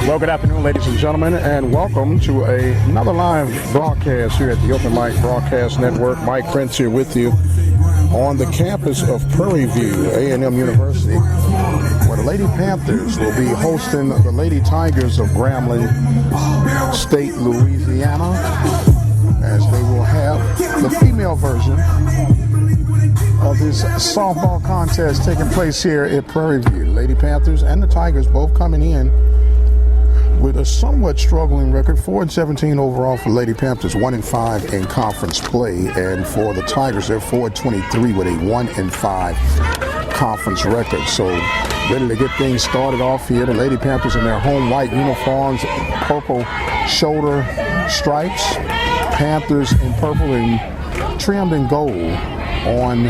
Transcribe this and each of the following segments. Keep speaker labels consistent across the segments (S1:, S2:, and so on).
S1: Well, good afternoon, ladies and gentlemen, and welcome to another live broadcast here at the Open Mic Broadcast Network. Mike Prince here with you on the campus of Prairie View, A&M University, where the Lady Panthers will be hosting the Lady Tigers of Grambling State, Louisiana, as they will have the female version of this softball contest taking place here at Prairie View. Lady Panthers and the Tigers both coming in with a somewhat struggling record, 4-17 overall for Lady Panthers, 1-5 in conference play, and for the Tigers, they're 4-23 with a 1-5 conference record. So ready to get things started off here. The Lady Panthers in their home white uniforms, purple shoulder stripes, Panthers in purple and trimmed in gold on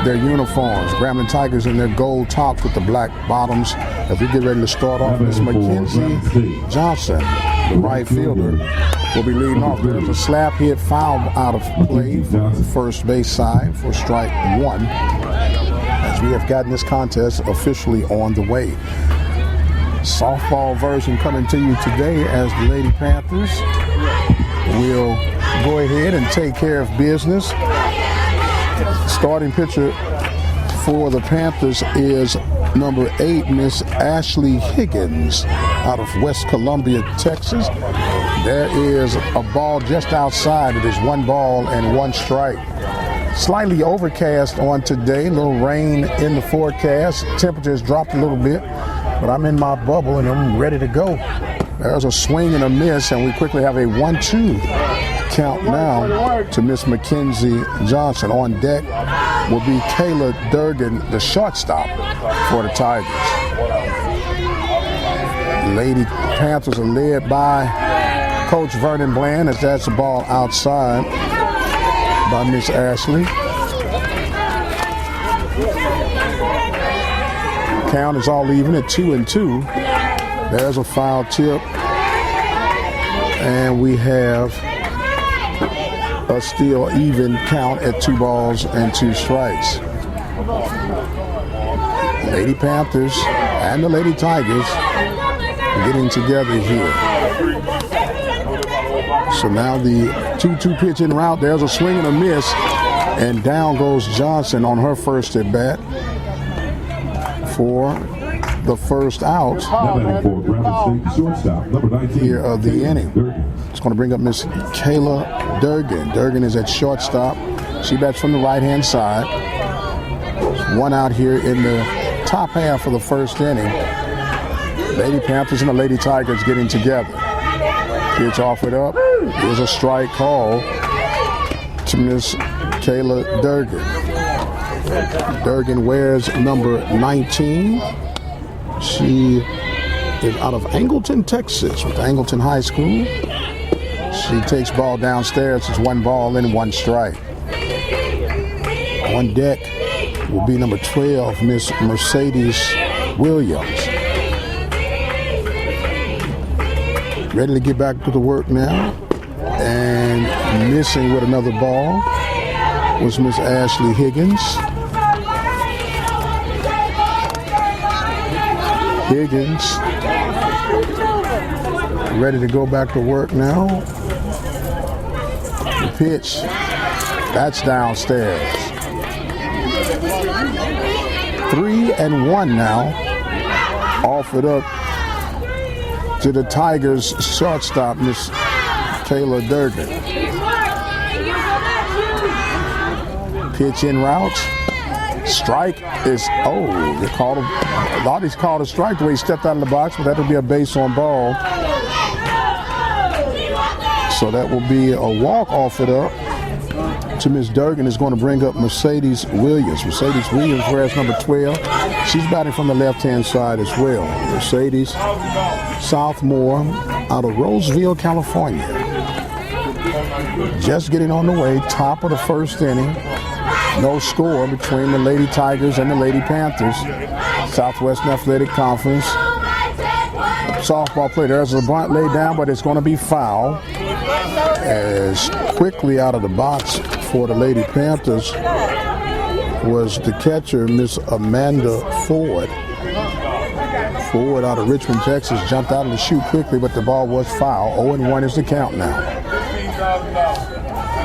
S1: their uniforms. Grambling Tigers in their gold tops with the black bottoms. As we get ready to start off, Miss Mackenzie Johnson, the right fielder, will be leading off. There's a slap hit foul out of play from the first base side for strike one, as we have gotten this contest officially on the way. Softball version coming to you today as the Lady Panthers will go ahead and take care of business. Starting pitcher for the Panthers is number 8, Miss Ashley Higgins, out of West Columbia, Texas. There is a ball just outside. It is 1 ball and 1 strike. Slightly overcast on today, a little rain in the forecast. Temperature has dropped a little bit, but I'm in my bubble and I'm ready to go. There's a swing and a miss, and we quickly have a 1-2 count now to Miss Mackenzie Johnson. On deck will be Kayla Durgan, the shortstop for the Tigers. Lady Panthers are led by Coach Vernon Bland, as that's the ball outside by Miss Ashley. Count is all even at 2-2. There's a foul tip, and we have a still even count at 2 balls and 2 strikes. Lady Panthers and the Lady Tigers getting together here. So now the 2-2 pitch en route. There's a swing and a miss, and down goes Johnson on her first at bat for the first out here of the inning. It's going to bring up Miss Kayla Durgan. Durgan is at shortstop. She bats from the right-hand side. 1 out here in the top half of the first inning. Lady Panthers and the Lady Tigers getting together. Pitch offered up. Here's a strike call to Miss Kayla Durgan. Durgan wears number 19. She is out of Angleton, Texas, with Angleton High School. She takes ball downstairs. It's 1 ball and 1 strike. On deck will be number 12, Miss Mercedes Williams. Ready to get back to the work now. And missing with another ball was Miss Ashley Higgins. Higgins ready to go back to work now. The pitch, that's downstairs. 3-1 now. Offered up to the Tigers shortstop, Miss Kayla Durgan. Pitch en route. Strike is, they called him. I thought he's called a strike the way he stepped out of the box, but that'll be a base on ball. So that will be a walk offered up to Miss Durgan. Is going to bring up Mercedes Williams. Mercedes Williams wears number 12. She's batting from the left-hand side as well. Mercedes, sophomore, out of Roseville, California. Just getting on the way, top of the first inning. No score between the Lady Tigers and the Lady Panthers. Southwestern Athletic Conference softball play. There's a bunt laid down, but it's going to be foul. As quickly out of the box for the Lady Panthers was the catcher, Miss Amanda Ford. forward out of Richmond, Texas, jumped out of the chute quickly, but the ball was foul. 0-1 is the count now.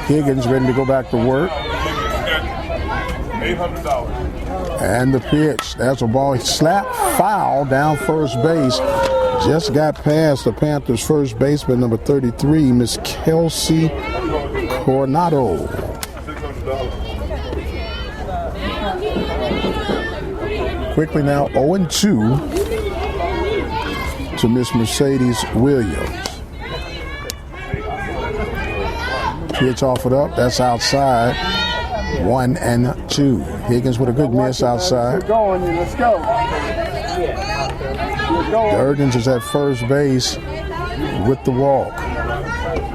S1: Higgins ready to go back to work. $800. And the pitch. There's a ball. Slap foul down first base. Just got past the Panthers' first baseman, number 33, Miss Kelsey Coronado. Quickly now, 0-2 to Miss Mercedes Williams. Pitch offered up. That's outside. 1-2. Higgins with a good miss outside.
S2: Let's go.
S1: Durgans is at first base with the walk.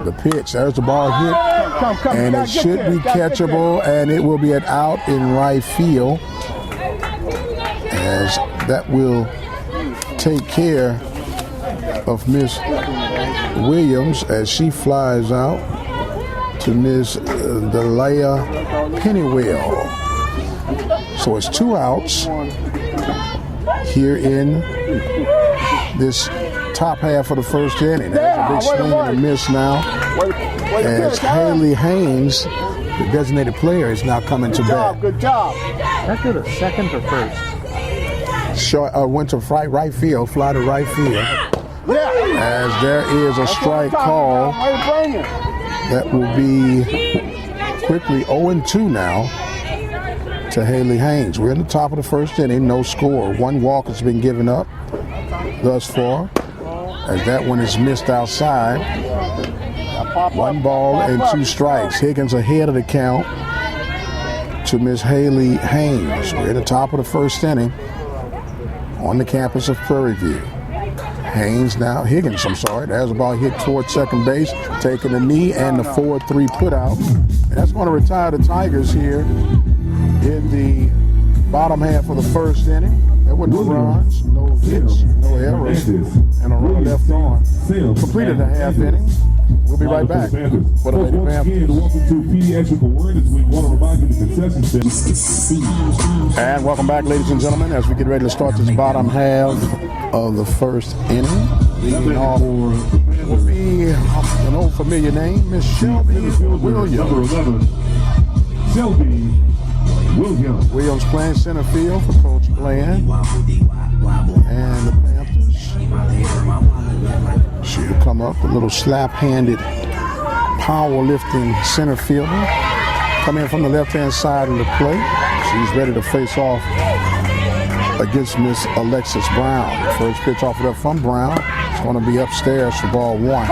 S1: The pitch, there's the ball hit, and it should be catchable, and it will be an out in right field, as that will take care of Miss Williams as she flies out to Miss Delia Pennywell. So it's 2 outs here in this top half of the first inning. There's a big swing and a miss now, as Haley Haynes, the designated player, is now coming to bat.
S2: Good job. That's to the second or first?
S1: Short, went to right field, fly to right field. As there is a strike call. That will be quickly 0-2 now to Haley Haynes. We're in the top of the first inning, no score. 1 walk has been given up thus far, as that one is missed outside. 1 ball and 2 strikes. Higgins ahead of the count to Miss Haley Haynes. We're in the top of the first inning on the campus of Prairie View. Higgins, I'm sorry. There's a ball hit towards second base, taking a knee, and the 4-3 put out. And that's going to retire the Tigers here in the bottom half of the first inning. There were no runs, no hits, no errors, and a runner left on. Completed a half inning. We'll be right back for the Lady Panthers.
S3: Welcome to Pediatric Awareness Week. Want to remind you the concession stand.
S1: And welcome back, ladies and gentlemen, as we get ready to start this bottom half of the first inning. Leading off will be an old familiar name, Miss Shelby Williams.
S3: Number 11, Shelby Williams.
S1: Williams playing center field for Coach Bland and the Panthers. She'll come up, a little slap-handed, power-lifting center fielder. Come in from the left-hand side of the plate. She's ready to face off against Miss Alexis Brown. The first pitch offered up from Brown. It's going to be upstairs for ball 1.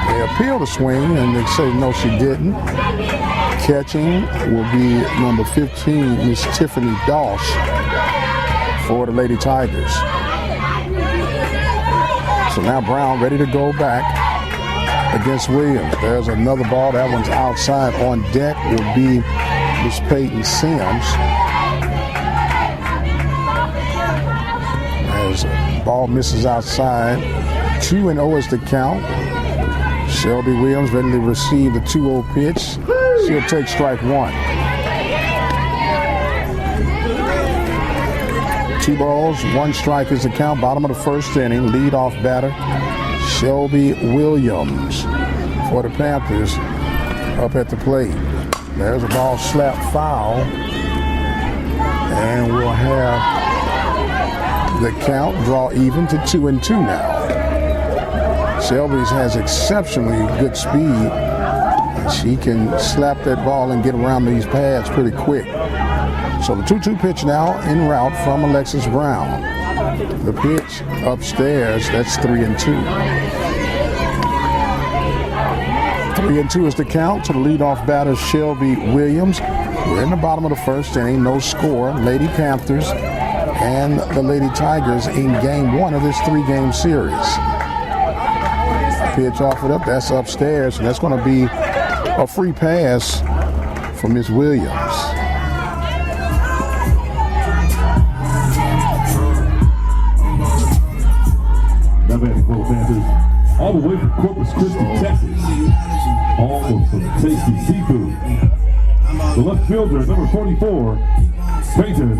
S1: They appeal to swing, and they say no, she didn't. Catching will be number 15, Miss Tiffany Doss, for the Lady Tigers. So now Brown ready to go back against Williams. There's another ball. That one's outside. On deck will be Miss Peyton Sims. As the ball misses outside. 2-0 is the count. Shelby Williams ready to receive the 2-0 pitch. She'll take strike 1. 2 balls, 1 strike is the count. Bottom of the first inning. Lead-off batter, Shelby Williams for the Panthers up at the plate. There's a ball slapped foul. And we'll have the count draw even to 2-2 now. Shelby's has exceptionally good speed. She can slap that ball and get around these pads pretty quick. So the 2-2 pitch now en route from Alexis Brown. The pitch upstairs, that's 3-2. 3-2 is the count to the leadoff batter, Shelby Williams. We're in the bottom of the first inning, no score. Lady Panthers and the Lady Tigers in game 1 of this 3-game series. Pitch offered up, that's upstairs, and that's going to be a free pass for Miss Williams.
S3: Now batting for the Panthers, all the way from Corpus Christi, Texas, home of some tasty seafood. The left fielder, number 44, Peyton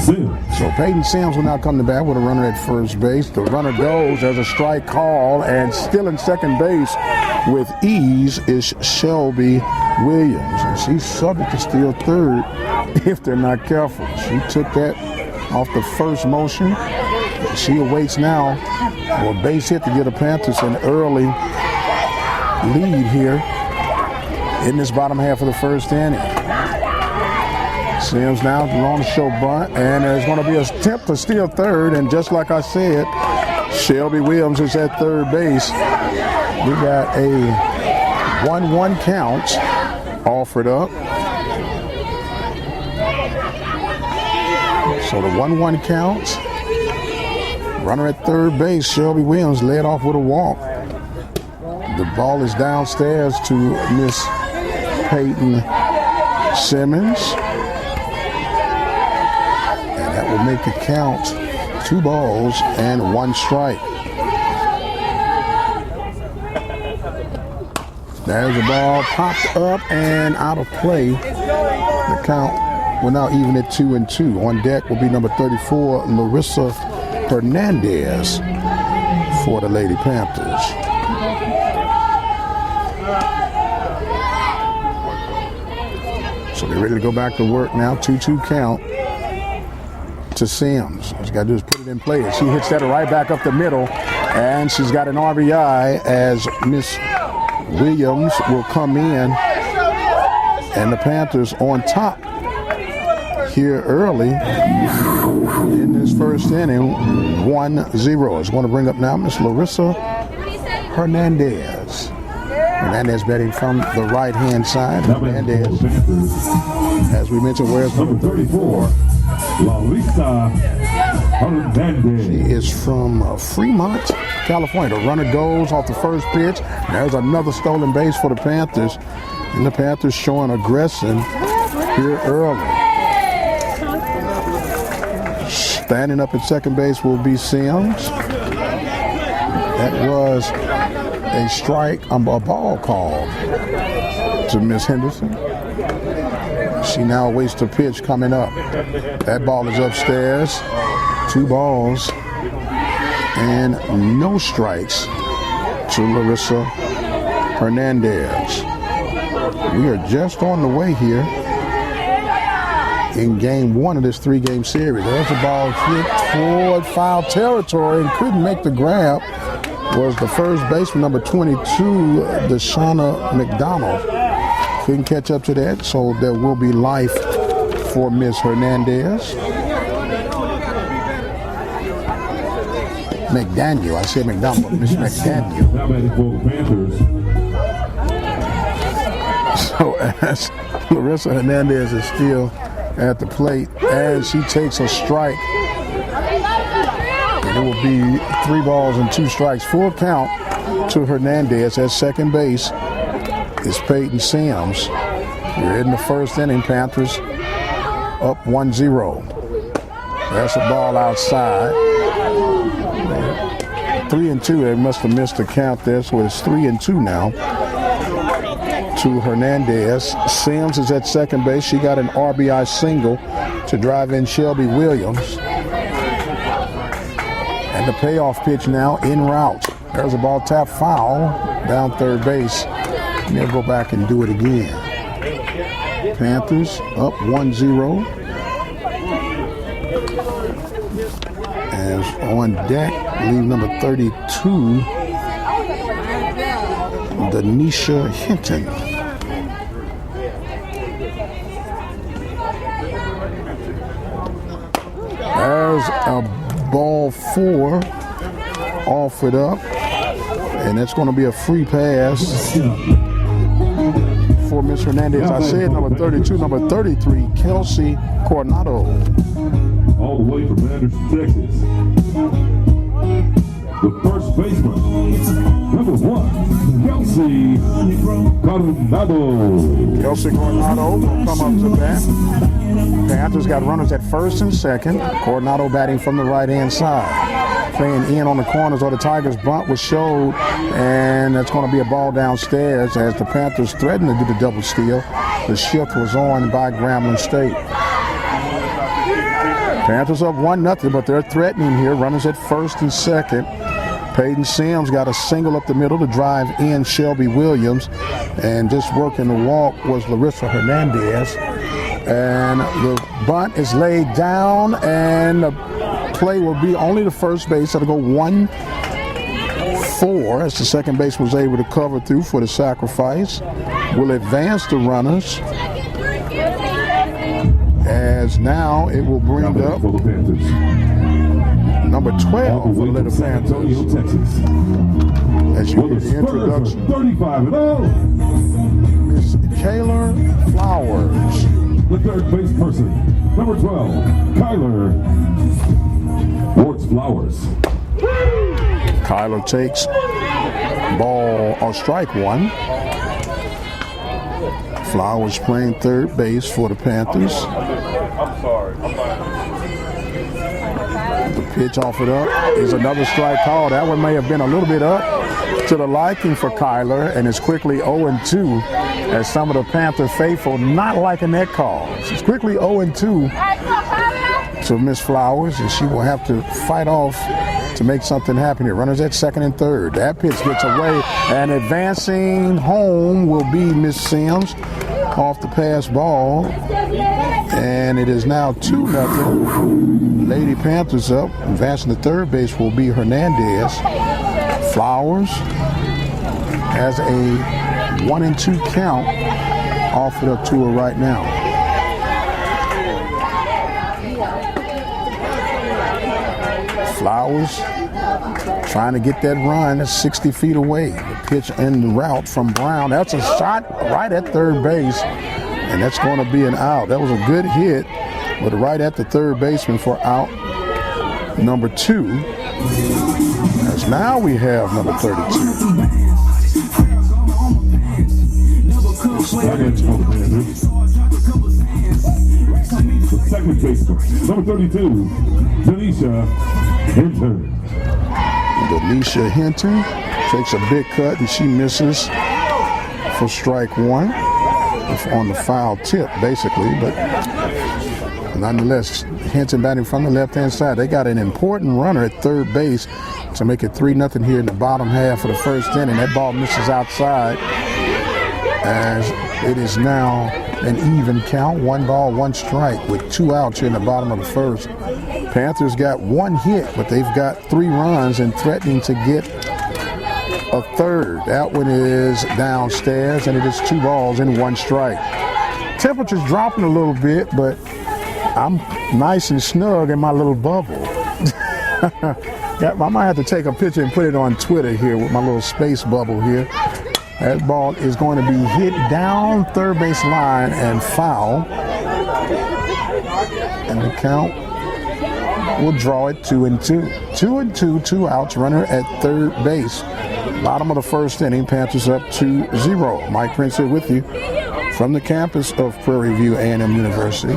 S3: Sims.
S1: So Peyton Sims will now come to bat with a runner at first base. The runner goes. There's a strike call, and still in second base with ease is Shelby Williams. And she's subject to steal third if they're not careful. She took that off the first motion. She awaits now for a base hit to get the Panthers an early lead here in this bottom half of the first inning. Sims now on the show bunt, and there's going to be an attempt to steal third, and just like I said, Shelby Williams is at third base. We got a 1-1 count offered up. So the 1-1 count. Runner at third base, Shelby Williams led off with a walk. The ball is downstairs to Miss Peyton Simmons. And that will make the count 2 balls and 1 strike. There's a ball popped up and out of play. The count will now even at 2-2. On deck will be number 34, Larissa Hernandez for the Lady Panthers. So they're ready to go back to work now. 2-2 count to Sims. All she's got to do is put it in play. She hits that right back up the middle, and she's got an RBI as Miss Williams will come in, and the Panthers on top here early in this first inning, 1-0. It's going to bring up now Miss Larissa Hernandez. Hernandez batting from the right-hand side. Hernandez, as we mentioned, wears number 34.
S3: Larissa Hernandez.
S1: She is from Fremont, California. The runner goes off the first pitch. There's another stolen base for the Panthers. And the Panthers showing aggression here early. Standing up at second base will be Sims. That was a strike, a ball call to Miss Henderson. She now waits the pitch coming up. That ball is upstairs. 2 balls and no strikes to Larissa Hernandez. We are just on the way here in game 1 of this 3-game series. There's a ball hit toward foul territory and couldn't make the grab. Was the first baseman, number 22, Deshauna McDonald. Couldn't catch up to that, so there will be life for Miss Hernandez. McDaniel, I said McDonald, but Miss McDaniel.
S3: Now batting for the Panthers.
S1: So as Larissa Hernandez is still at the plate, as she takes a strike, and it will be 3 balls and 2 strikes. Full count to Hernandez at second base is Peyton Sims. We're in the first inning. Panthers up 1-0. That's a ball outside. 3-2. They must have missed the count there, so it's 3-2 now to Hernandez. Sims is at second base. She got an RBI single to drive in Shelby Williams. And the payoff pitch now en route. There's a ball tapped foul down third base. And they'll go back and do it again. Panthers up 1-0. As on deck, leave number 32, Denisha Hinton. There's a ball 4 offered up, and it's going to be a free pass for Miss Hernandez. I said number 32, number 33, Kelsey Coronado.
S3: All the way from Anderson, Texas. The first baseman, number 1, Kelsey Coronado.
S1: Kelsey Coronado will come up to bat. Panthers got runners at first and second. Coronado batting from the right-hand side. Playing in on the corners, or the Tigers bunt was showed, and that's going to be a ball downstairs as the Panthers threatened to do the double steal. The shift was on by Grambling State. Panthers up 1-0, but they're threatening here. Runners at first and second. Peyton Sims got a single up the middle to drive in Shelby Williams. And just working the walk was Larissa Hernandez. And the bunt is laid down, and the play will be only the first base. It'll go 1-4 as the second base was able to cover through for the sacrifice. Will advance the runners. As now it will bring up number 12 for the Little Panthers. As you hear the introduction,
S3: 35-0.
S1: Miss Kayla Flowers.
S3: The third base person, number 12, Kyler Warts Flowers.
S1: Kyler takes ball or strike one. Flowers playing third base for the Panthers. The pitch offered up is another strike call. That one may have been a little bit up to the liking for Kyler, and it's quickly 0-2 as some of the Panther faithful not liking that call. She's quickly 0-2 to Miss Flowers, and she will have to fight off to make something happen here. Runners at second and third. That pitch gets away, and advancing home will be Miss Sims off the pass ball. And it is now 2-0. Lady Panthers up. Advancing to third base will be Hernandez. Flowers has a 1-2 count offered up to her right now. Flowers trying to get that run. That's 60 feet away. The pitch in the route from Brown. That's a shot right at third base, and that's going to be an out. That was a good hit, but right at the third baseman for out number 2. As now we have number 32.
S3: The second baseman, number 32, Denisha Hinton.
S1: Denisha Hinton takes a big cut, and she misses for strike one on the foul tip, basically. But nonetheless, Hinton batting from the left-hand side. They got an important runner at third base to make it 3-0 here in the bottom half of the first inning. That ball misses outside as it is now an even count, 1 ball, 1 strike with 2 outs here in the bottom of the first. Panthers got 1 hit, but they've got 3 runs and threatening to get a third. That one is downstairs, and it is 2 balls and 1 strike. Temperature's dropping a little bit, but I'm nice and snug in my little bubble. I might have to take a picture and put it on Twitter here with my little space bubble here. That ball is going to be hit down third base line and foul. And the count will draw it 2-2. 2-2, 2 outs, runner at third base. Bottom of the first inning, Panthers up 2-0. Mike Prince here with you from the campus of Prairie View A&M University.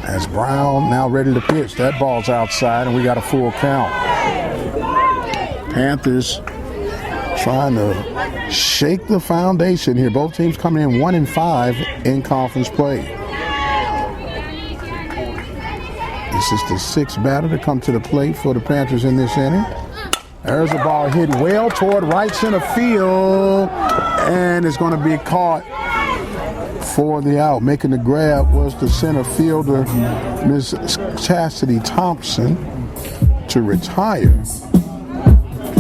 S1: As Brown now ready to pitch. That ball's outside, and we got a full count. Panthers trying to shake the foundation here. Both teams coming in 1-5 in conference play. This is the 6th batter to come to the plate for the Panthers in this inning. There's a ball hit well toward right center field, and it's going to be caught for the out. Making the grab was the center fielder, Miss Chastity Thompson, to retire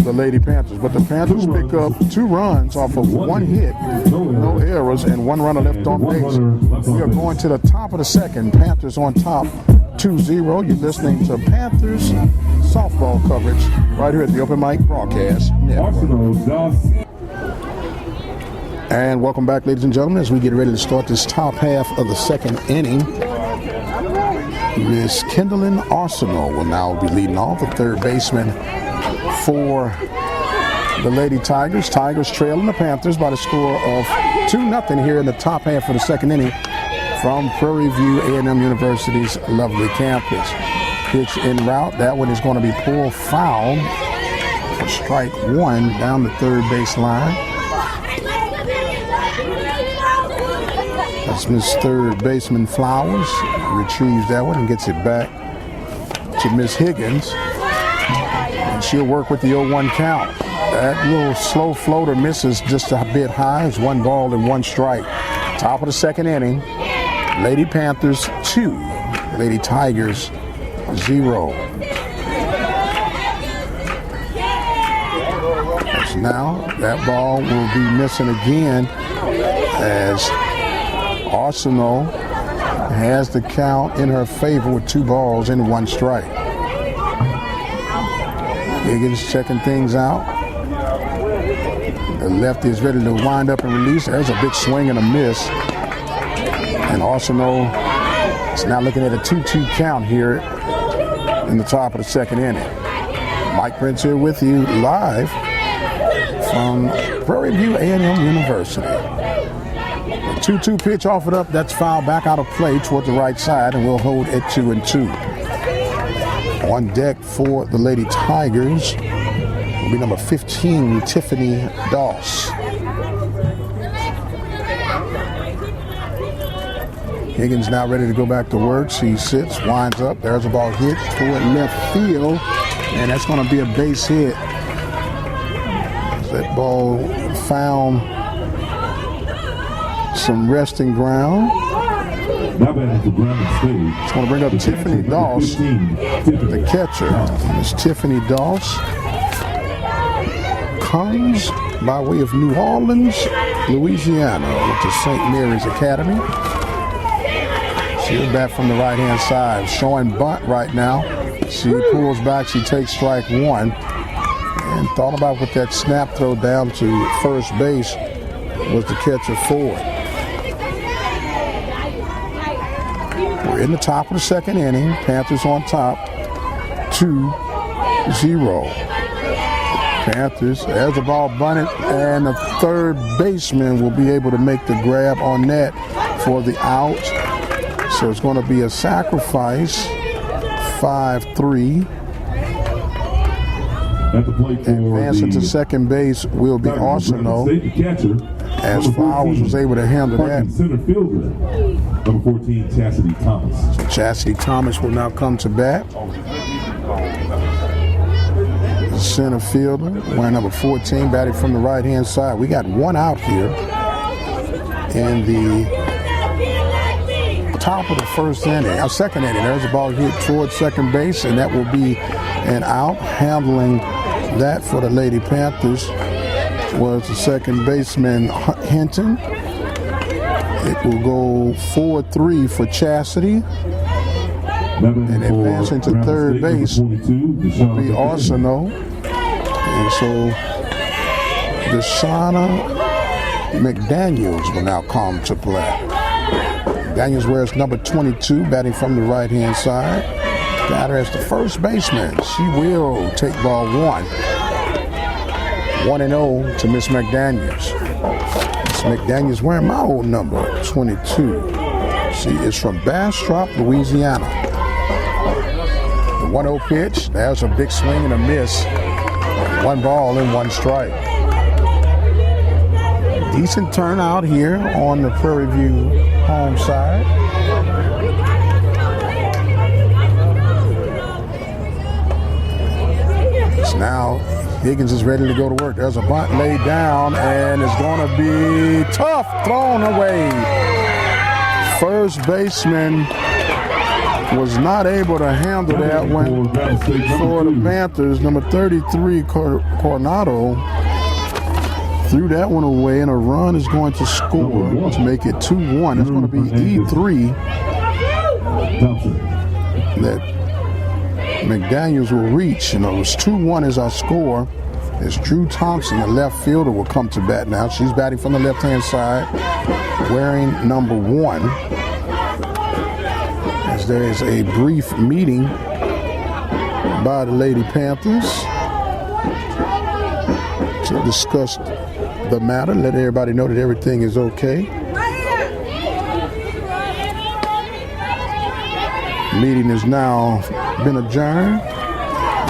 S1: the Lady Panthers. But the Panthers pick up 2 runs off of 1 hit, no errors, and 1 runner left on base. We are going to the top of the second. Panthers on top, 2-0. You're listening to Panthers softball coverage right here at the Open Mic Broadcast Network. And welcome back, ladies and gentlemen, as we get ready to start this top half of the second inning. Miss Kendallin Arsenal will now be leading off, the third baseman for the Lady Tigers. Tigers trailing the Panthers by the score of 2-0 here in the top half of the second inning from Prairie View A&M University's lovely campus. Pitch en route. That one is going to be pulled foul for strike 1 down the third base line. As As Miss Third Baseman Flowers retrieves that one and gets it back to Miss Higgins. And she'll work with the 0-1 count. That little slow floater misses just a bit high. It's 1 ball and 1 strike. Top of the second inning. Lady Panthers 2, Lady Tigers 0. As now that ball will be missing again as Arsenal has the count in her favor with 2 balls and 1 strike. Higgins checking things out. The lefty is ready to wind up and release. There's a big swing and a miss. And Arsenal is now looking at a 2-2 count here in the top of the second inning. Mike Prince here with you live from Prairie View A&M University. The 2-2 pitch offered up. That's foul back out of play toward the right side, and we'll hold it 2-2. On deck for the Lady Tigers will be number 15, Tiffany Doss. Higgins now ready to go back to work. She sits, winds up. There's a ball hit toward left field, and that's going to be a base hit. That ball found some resting ground.
S3: Now batting for Grambling State.
S1: It's going to bring up Tiffany Doss, the catcher. Miss Tiffany Doss comes by way of New Orleans, Louisiana, with the St. Mary's Academy. She's back from the right-hand side, showing bunt right now. She pulls back, she takes strike 1, and thought about with that snap throw down to first base was the catcher forward. We're in the top of the second inning. Panthers on top, 2-0. Panthers, there's the ball bunted, and the third baseman will be able to make the grab on that for the out. So it's going to be a sacrifice, 5-3. Advancing to second base will be Arsenal, as Flowers was able to handle that.
S3: Center fielder, number 14, Chastity Thomas.
S1: So Chastity Thomas will now come to bat. The center fielder, wearing number 14, batting from the right-hand side. We got 1 out here in the top of the first inning, our second inning. There's a ball hit towards second base, and that will be an out. Handling that for the Lady Panthers was the second baseman Hinton. It will go 4-3 for Chastity. And advancing to third base will be Arsenal. And so Deshauna McDaniels will now come to play. Daniels wears number 22, batting from the right-hand side. Got her as the first baseman. She will take ball 1. 1-0 to Miss McDaniels. Miss McDaniels wearing my old number, 22. She is from Bastrop, Louisiana. The 1-0 pitch. There's a big swing and a miss. 1 ball and 1 strike. Decent turnout here on the Prairie View home side. So now Higgins is ready to go to work. There's a bunt laid down, and it's going to be tough, thrown away. First baseman was not able to handle that one for the Panthers. Number 33, Coronado, threw that one away, and a run is going to score to make it 2-1. It's going to be E3 that McDaniels will reach. You know, it was 2-1 is our score. As Drew Thompson, the left fielder, will come to bat now. She's batting from the left-hand side, wearing number 1. As there is a brief meeting by the Lady Panthers to discuss the matter, let everybody know that everything is okay. Meeting has now been adjourned.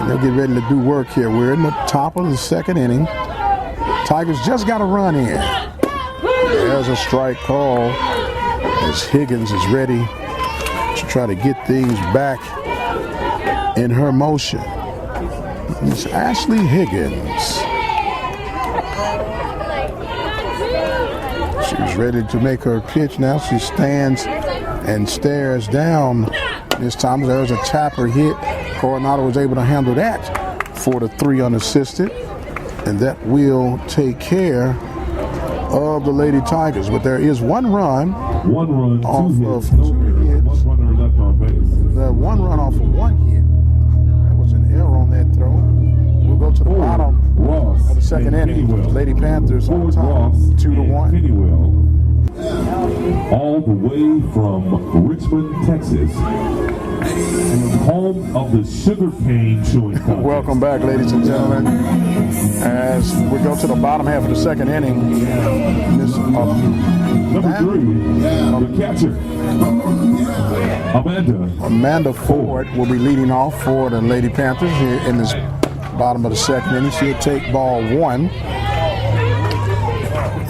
S1: They'll get ready to do work here. We're in the top of the second inning. Tigers just got a run in. There's a strike call As Higgins is ready to try to get things back in her motion. It's Ashley Higgins. She's ready to make her pitch now. She stands and stares down. This time there's a tapper hit. Coronado was able to handle that for the 3 unassisted. And that will take care of the Lady Tigers. But there is one run.
S3: One run,
S1: off
S3: two
S1: of
S3: hits, no
S1: 2
S3: errors,
S1: hits.
S3: one runner left on base.
S1: The one run off of 1 hit. That was an error on that throw. We'll go to the bottom
S3: Ross
S1: of the second inning.
S3: Pennywell.
S1: Lady Panthers on
S3: Forward
S1: top,
S3: Ross
S1: 2-1.
S3: Pennywell. All the way from Richmond, Texas. Home of the sugarcane chewing contest.
S1: Welcome back, ladies and gentlemen. As we go to the bottom half of the second inning, Miss
S3: Number 3, the catcher,
S1: Amanda Ford will be leading off for the Lady Panthers here in this bottom of the second inning. She'll take ball 1.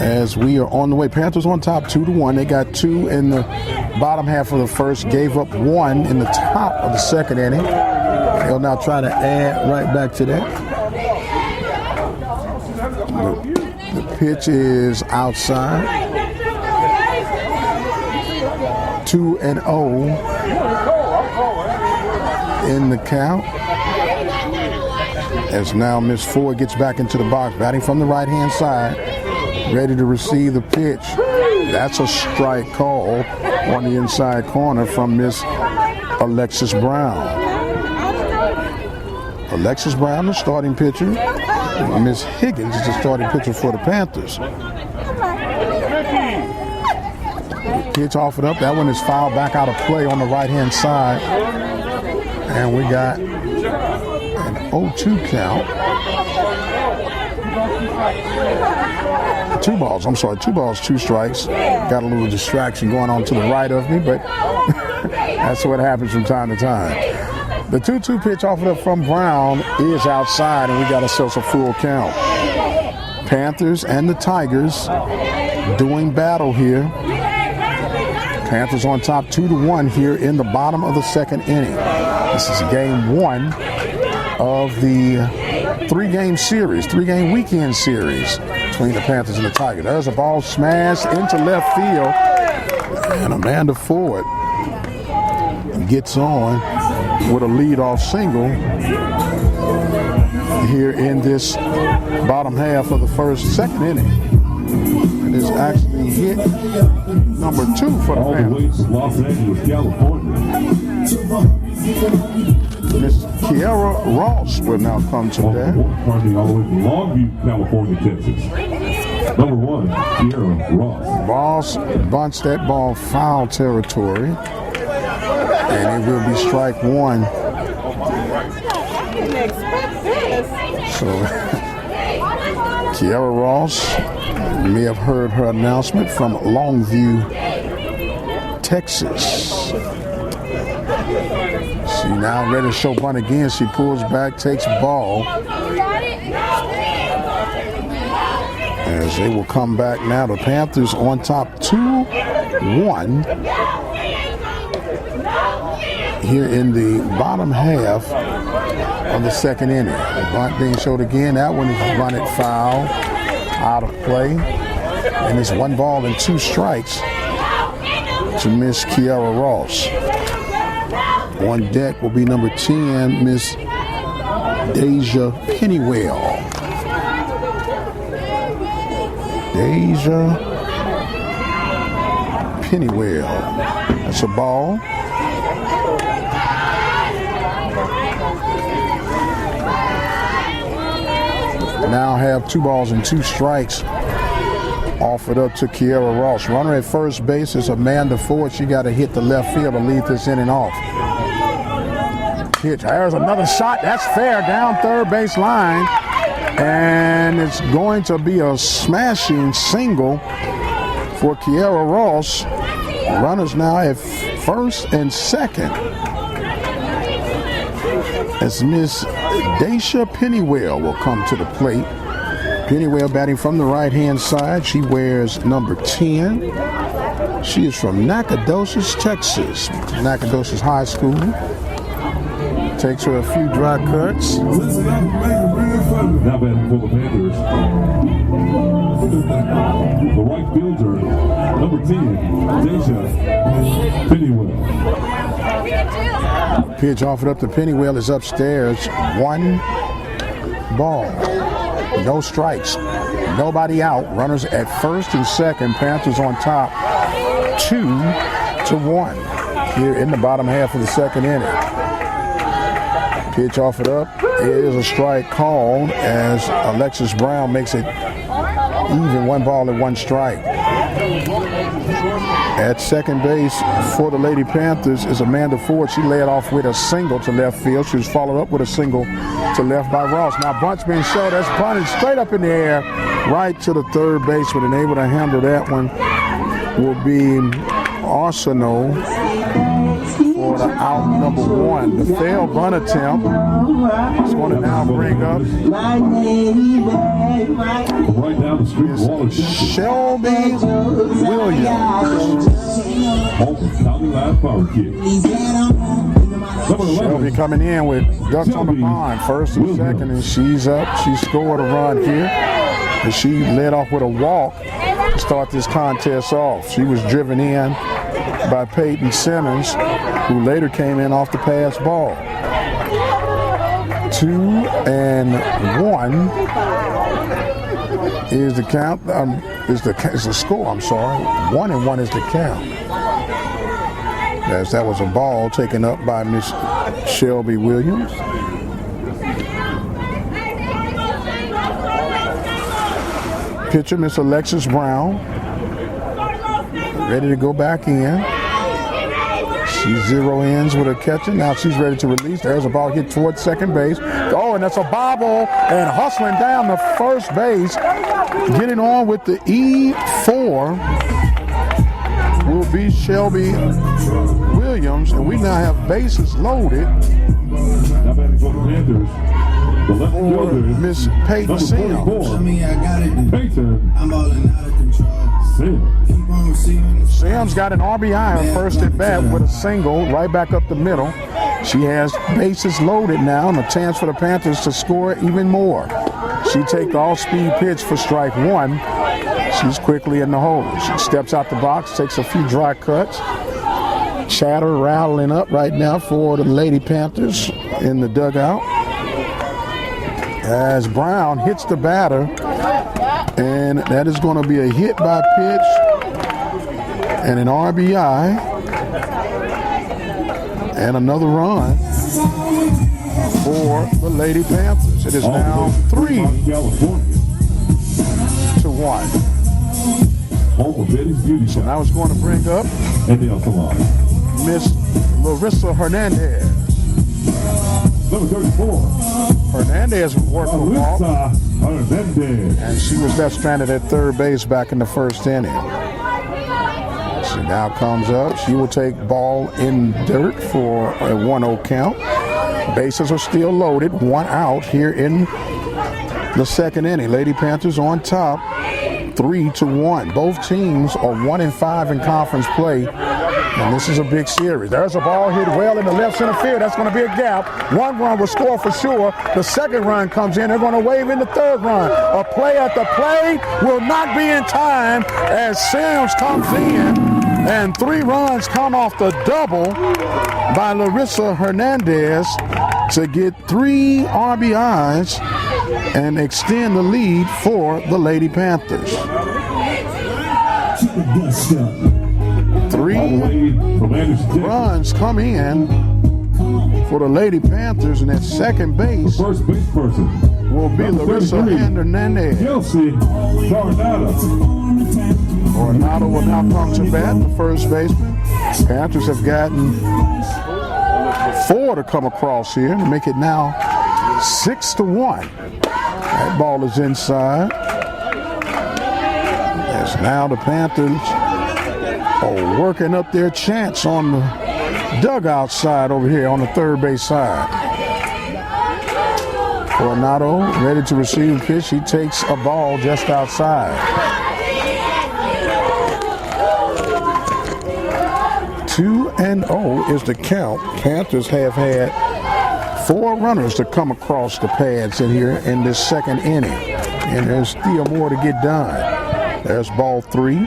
S1: As we are on the way, Panthers on top 2-1. They got 2 in the bottom half of the first, gave up 1 in the top of the second inning. They'll now try to add right back to that. The pitch is outside. 2-0 in the count. As now Miss Ford gets back into the box, batting from the right-hand side, ready to receive the pitch. That's a strike call on the inside corner from Miss Alexis Brown. Alexis Brown, the starting pitcher. Miss Higgins is the starting pitcher for the Panthers. Pitch offered up. That one is fouled back out of play on the right-hand side. And we got an 0-2 count. 2 balls, 2 strikes. Got a little distraction going on to the right of me, but that's what happens from time to time. The 2-2 pitch offered up from Brown is outside, and we got ourselves a full count. Panthers and the Tigers doing battle here. Panthers on top 2-1 here in the bottom of the second inning. This is game 1 of the 3-game series, 3-game weekend series between the Panthers and the Tigers. There's a ball smashed into left field, and Amanda Ford gets on with a leadoff single here in this bottom half of the second inning. It is actually hit number 2 for the Panthers.
S3: All the way to Los Angeles, California.
S1: Miss Kiara Ross will now come to that.
S3: All the way from Longview, California, Texas. Number 1, Kiara Ross.
S1: Ross bunts that ball foul territory, and it will be strike 1. So Kiara Ross, you may have heard her announcement from Longview, Texas. She now ready to show bunt again. She pulls back, takes ball. As they will come back now. The Panthers on top 2-1 here in the bottom half of the second inning. The bunt being showed again. That one is bunted foul, out of play. And it's 1 ball and 2 strikes to Miss Kiara Ross. On deck will be number 10, Miss Deja Pennywell. Deja Pennywell. That's a ball. Now have 2 balls and 2 strikes offered up to Kiara Ross. Runner at first base is Amanda Ford. She got to hit the left field to lead this inning off. Pitch. There's another shot. That's fair down third base line. And it's going to be a smashing single for Kiara Ross. Runners now at first and second. As Miss Daisha Pennywell will come to the plate. Pennywell batting from the right-hand side. She wears number 10. She is from Nacogdoches, Texas. Nacogdoches High School. Takes her a few dry cuts.
S3: Now batting for the Panthers. The right fielder, number 10, Deja Pennywell.
S1: Pitch offered up to Pennywell is upstairs. 1 ball. No strikes. Nobody out. Runners at first and second. Panthers on top. 2-1 here in the bottom half of the second inning. Pitch offered up. It is a strike called as Alexis Brown makes it even 1 ball and 1 strike. At second base for the Lady Panthers is Amanda Ford. She led off with a single to left field. She was followed up with a single to left by Ross. Now bunt's being showed. That's bunted straight up in the air right to the third baseman, and able to handle that one will be Arsenault for the out number 1. The failed bunt attempt is going to now bring up
S3: Right down the street, Waller
S1: Shelby Williams.
S3: County line power kick.
S1: Shelby coming in with ducks on the pond, first and second, and she's up. She scored a run here, and she led off with a walk to start this contest off. She was driven in by Peyton Simmons, who later came in off the pass ball. 2-1 is the count. Is the score? I'm sorry. 1-1 is the count. As that was a ball taken up by Miss Shelby Williams. Pitcher, Miss Alexis Brown, ready to go back in. She zero ends with her catcher. Now she's ready to release. There's a ball hit towards second base. Oh, and that's a bobble, and hustling down the first base. Getting on with the E4 will be Shelby Williams, and we now have bases loaded
S3: Now batting for the Panthers. The left
S1: for
S3: fielder,
S1: Miss Peyton Sims.
S3: Peyton Sims.
S1: Sims got an RBI on first at bat with a single right back up the middle. She has bases loaded now, and a chance for the Panthers to score even more. She takes the all-speed pitch for strike 1. She's quickly in the hole. She steps out the box, takes a few dry cuts. Chatter rattling up right now for the Lady Panthers in the dugout. As Brown hits the batter, and that is going to be a hit by pitch and an RBI and another run for the Lady Panthers. It is now 3-1. So now it's going to bring up Miss Larissa Hernandez.
S3: Number 34.
S1: Hernandez worked the ball,
S3: Hernandez.
S1: and she was left stranded at third base back in the first inning. She now comes up. She will take ball in dirt for a 1-0 count. Bases are still loaded. 1 out here in the second inning. Lady Panthers on top, 3-1. Both teams are 1-5 in conference play, and this is a big series. There's a ball hit well in the left center field. That's going to be a gap. 1 run will score for sure. The second run comes in. They're going to wave in the third run. A play at the plate will not be in time as Sims comes in, and 3 runs come off the double by Larissa Hernandez to get 3 RBIs and extend the lead for the Lady Panthers. 3 runs come in for the Lady Panthers, and at second base
S3: First base person
S1: will be Larissa Hernandez.
S3: Kelsey Coronado.
S1: Coronado will now come to bat, the first baseman. Panthers have gotten 4 to come across here to make it now 6-1. That ball is inside. As now the Panthers are working up their chance on the dugout side over here on the third base side. Coronado ready to receive the pitch. He takes a ball just outside. 2-0 is the count. Panthers have had 4 runners to come across the pads in here in this second inning. And there's still more to get done. There's ball 3.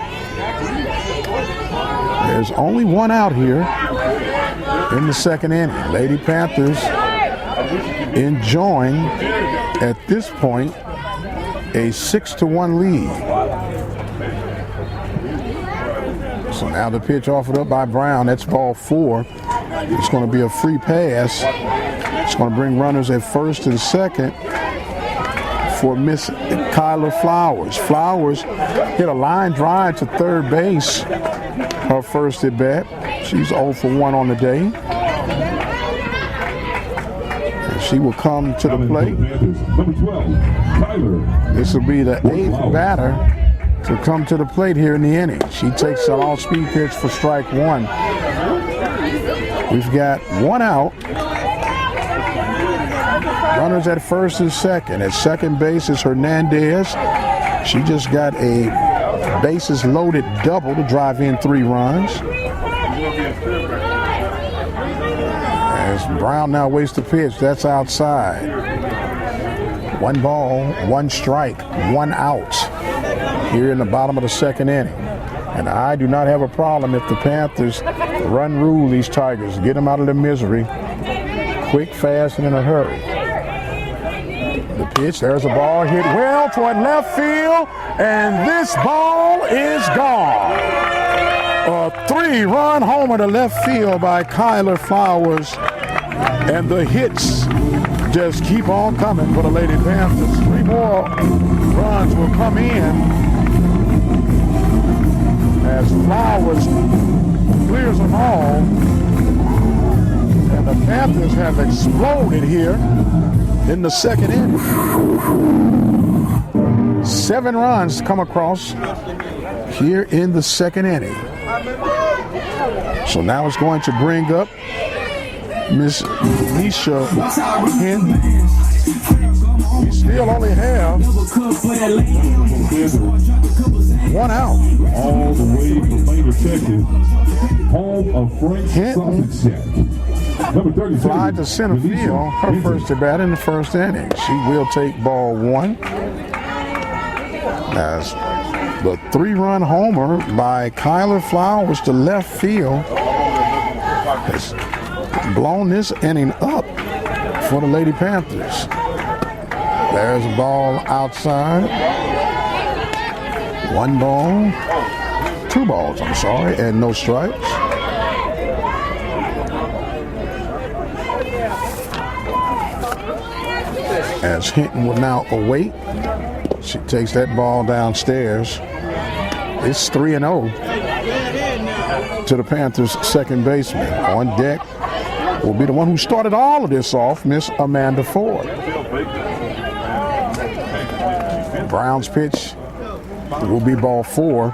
S1: There's only 1 out here in the second inning. Lady Panthers enjoying, at this point, a 6-1 lead. So now the pitch offered up by Brown. That's ball 4. It's going to be a free pass. It's going to bring runners at first and second for Miss Kyla Flowers. Flowers hit a line drive to third base, her first at bat. She's 0 for 1 on the day. And she will come to the plate. This will be the 8th batter to come to the plate here in the inning. She takes an all-speed pitch for strike 1. We've got 1 out. Runners at first and second. At second base is Hernandez. She just got a bases loaded double to drive in 3 runs. As Brown now waits the pitch, that's outside. 1 ball, 1 strike, 1 out here in the bottom of the second inning. And I do not have a problem if the Panthers run rule these Tigers, get them out of their misery, quick, fast, and in a hurry. The pitch, there's a ball hit well toward left field, and this ball is gone. A 3-run homer to left field by Kyler Flowers, and the hits just keep on coming for the Lady Panthers. 3 more runs will come in as Flowers clears them all, and the Panthers have exploded here in the second inning. 7 runs come across here in the second inning. So now it's going to bring up Miss Nisha Hinton. We still only have 1 out.
S3: All the way from Panther, Texas, home of Frank
S1: Hinton
S3: Number 30,
S1: fly to center field, her first at bat in the first inning. She will take ball 1. As the 3-run homer by Kyler Flowers to left field has blown this inning up for the Lady Panthers. There's a ball outside. 1 ball, 2 balls, I'm sorry, and no strikes. As Hinton will now await. She takes that ball downstairs. It's 3-0 to the Panthers' second baseman. On deck will be the one who started all of this off, Miss Amanda Ford. Brown's pitch will be ball 4,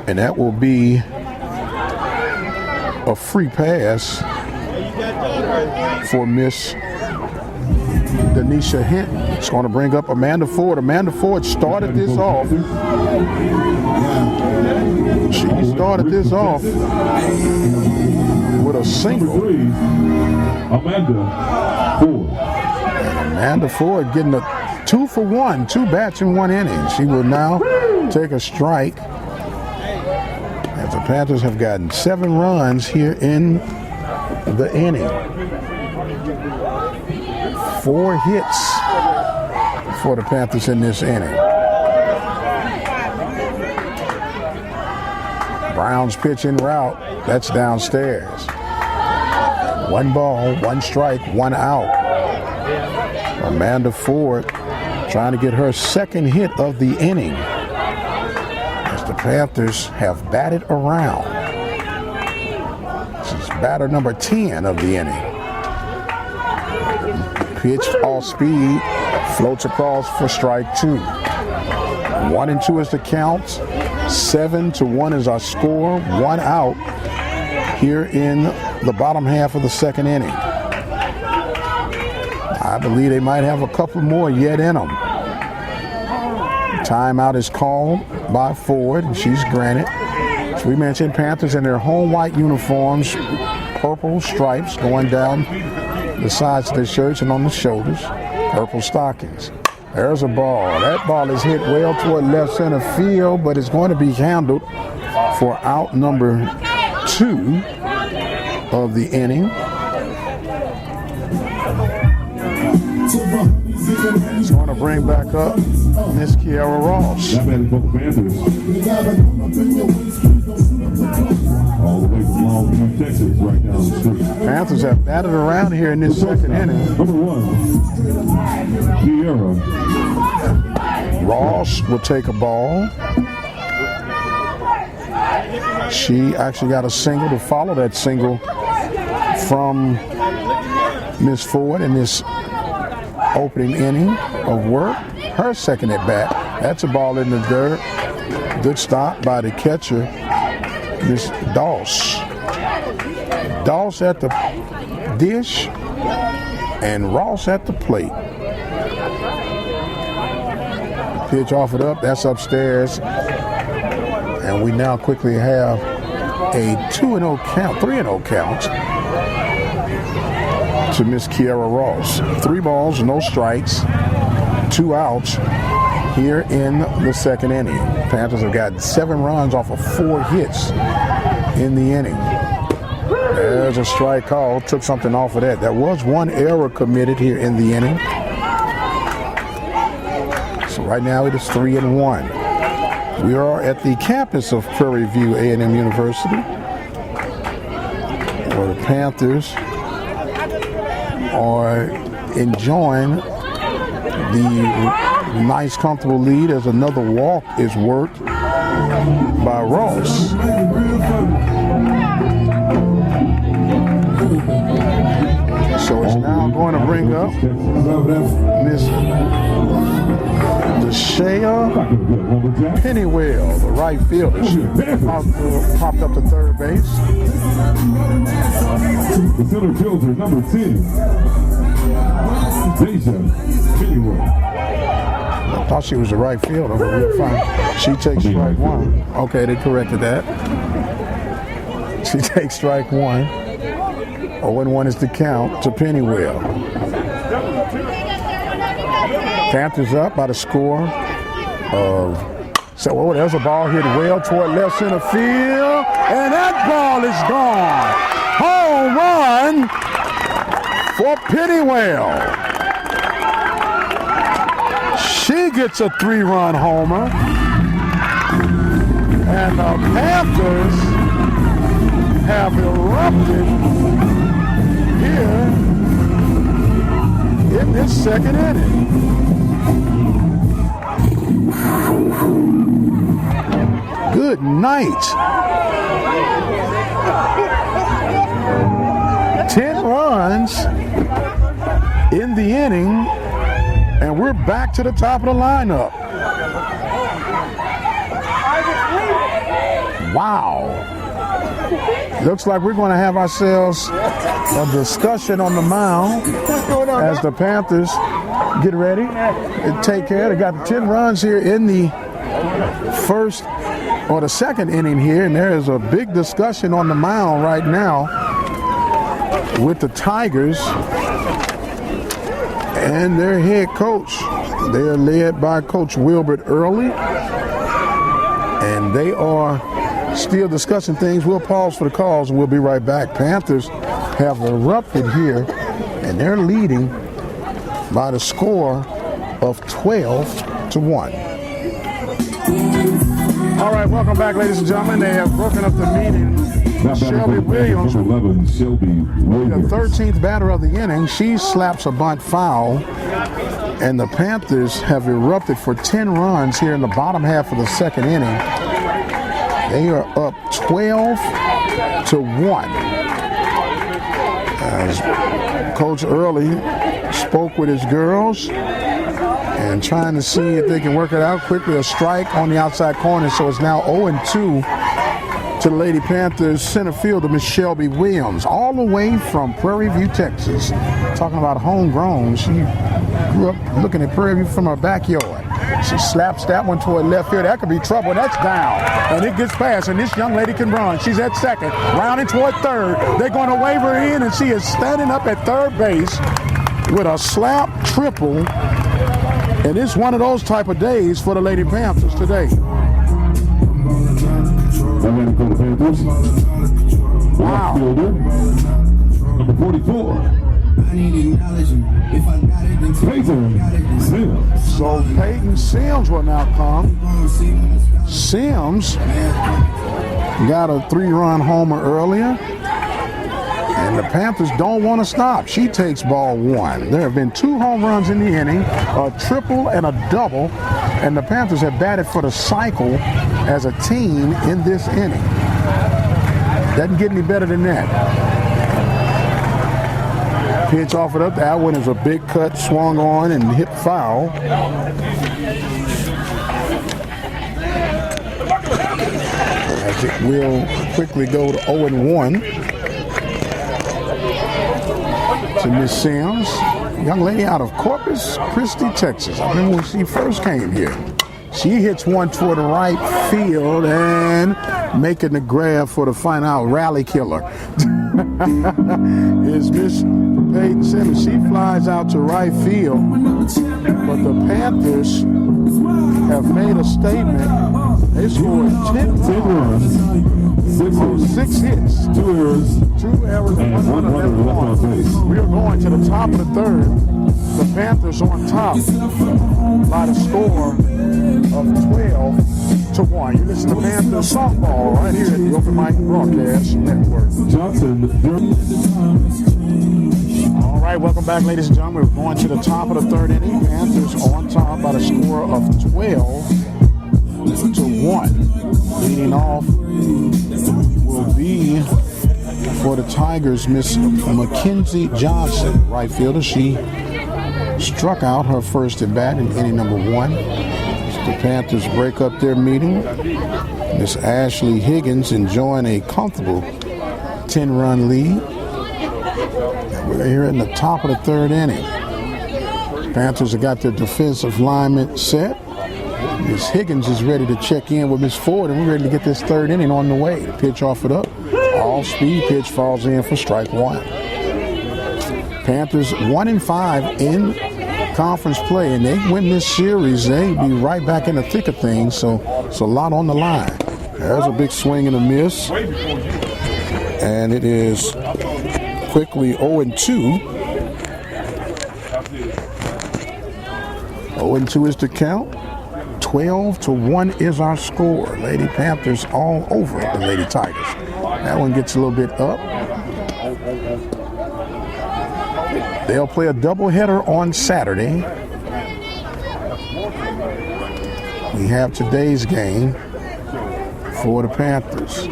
S1: and that will be a free pass for Miss Denisha Hinton. It's going to bring up Amanda Ford. Amanda Ford started this off. She started this off with a single.
S3: Amanda Ford.
S1: And Amanda Ford getting a 2 for 1, 2 bats in 1 inning. She will now take a strike. As the Panthers have gotten 7 runs here in the inning. 4 hits for the Panthers in this inning. Brown's pitch en route. That's downstairs. 1 ball, 1 strike, 1 out. Amanda Ford trying to get her second hit of the inning as the Panthers have batted around. This is batter number 10 of the inning. Pitched off speed, floats across for strike 2. 1-2 is the count. 7-1 is our score. 1 out here in the bottom half of the second inning. I believe they might have a couple more yet in them. Timeout is called by Ford, and she's granted. So we mentioned Panthers in their home white uniforms, purple stripes going down the sides of their shirts and on the shoulders, purple stockings. There's a ball. That ball is hit well toward left center field, but it's going to be handled for out number 2 of the inning. It's going to bring back up Miss Kiara Ross.
S3: That man is both Panthers. All the way from Longview, Texas, right down the street.
S1: Panthers have batted around here in this second inning.
S3: Number 1, Kiara.
S1: Ross will take a ball. She actually got a single to follow that single from Miss Ford in this opening inning of work. Her second at bat. That's a ball in the dirt. Good stop by the catcher, Miss Doss. Doss at the dish and Ross at the plate. Pitch offered up. That's upstairs. And we now quickly have a 2-0 count, 3-0 count to Miss Kiara Ross. 3 balls, no strikes, 2 outs here in the second inning. Panthers have gotten 7 runs off of 4 hits in the inning. There's a strike call, took something off of that. There was 1 error committed here in the inning. So right now it is 3-1. We are at the campus of Prairie View A&M University, where the Panthers are enjoying the nice, comfortable lead as another walk is worked by Ross. So it's now going to bring up Miss Deshea Pennywell, the right fielder. She popped up to third base.
S3: The center fielder, number 10, Deja Pennywell.
S1: I thought she was the right fielder, but we'll find. She takes strike 1. Okay, they corrected that. She takes strike 1. 0-1 is the count to Pennywell. Panthers up by the score of. So there's a ball hit well toward left center field, and that ball is gone. Home run for Pennywell. She gets a 3-run homer, and the Panthers have erupted here in this second inning. Good night. 10 runs in the inning, and we're back to the top of the lineup. Wow. Looks like we're going to have ourselves a discussion on the mound as the Panthers get ready and take care. They got 10 runs here in the first or the second inning here, and there is a big discussion on the mound right now with the Tigers and their head coach. They are led by Coach Wilbert Early, and they are still discussing things. We'll pause for the calls and we'll be right back. Panthers have erupted here, and they're leading by the score of 12-1. All right, welcome back, ladies and gentlemen. They have broken up the meeting. Shelby Williams,
S3: number 11, Shelby Williams,
S1: the 13th batter of the inning. She slaps a bunt foul, and the Panthers have erupted for 10 runs here in the bottom half of the second inning. They are up 12-1. As Coach Early spoke with his girls and trying to see if they can work it out quickly. A strike on the outside corner, so it's now 0-2 to the Lady Panthers center fielder, Miss Shelby Williams, all the way from Prairie View, Texas. Talking about homegrown, she grew up looking at Prairie View from her backyard. She slaps that one toward left field. That could be trouble. That's down. And it gets past, and this young lady can run. She's at second, rounding toward third. They're going to wave her in, and she is standing up at third base with a slap triple. And it's one of those type of days for the Lady Panthers today. Wow.
S3: Number 44. Peyton Sims.
S1: So Peyton Sims will now come. Sims got a 3-run homer earlier. And the Panthers don't want to stop. She takes ball 1. There have been 2 home runs in the inning, a triple and a double, and the Panthers have batted for the cycle as a team in this inning. Doesn't get any better than that. Pitch offered up. That one is a big cut, swung on, and hit foul. As it will quickly go to 0-1. To Miss Sims, young lady out of Corpus Christi, Texas. I remember when she first came here. She hits one toward the right field and making the grab for the final rally killer. Is Miss Peyton Sims. She flies out to right field, but the Panthers have made a statement. They scored 10 runs. 6 hits, 2 errors, and 1 runner left on base. We are going to the top of the third. The Panthers on top by the score of 12-1. You listen to Panther Softball right here at the Open Mic Broadcast Network. All right, welcome back, ladies and gentlemen. We're going to the top of the third inning. Panthers on top by the score of 12-1. Leading off will be for the Tigers, Miss Mackenzie Johnson, right fielder. She struck out her first at bat in inning number 1. The Panthers break up their meeting. Miss Ashley Higgins enjoying a comfortable 10-run lead. We're here in the top of the third inning. Panthers have got their defensive linemen set. Miss Higgins is ready to check in with Miss Ford, and we're ready to get this third inning on the way. The pitch offered up. All speed pitch falls in for strike 1. Panthers 1-5 in conference play, and they win this series, they'd be right back in the thick of things, so it's a lot on the line. There's a big swing and a miss, and it is quickly 0-2. 0-2 is the count. 12-1 is our score. Lady Panthers all over the Lady Tigers. That one gets a little bit up. They'll play a doubleheader on Saturday. We have today's game for the Panthers.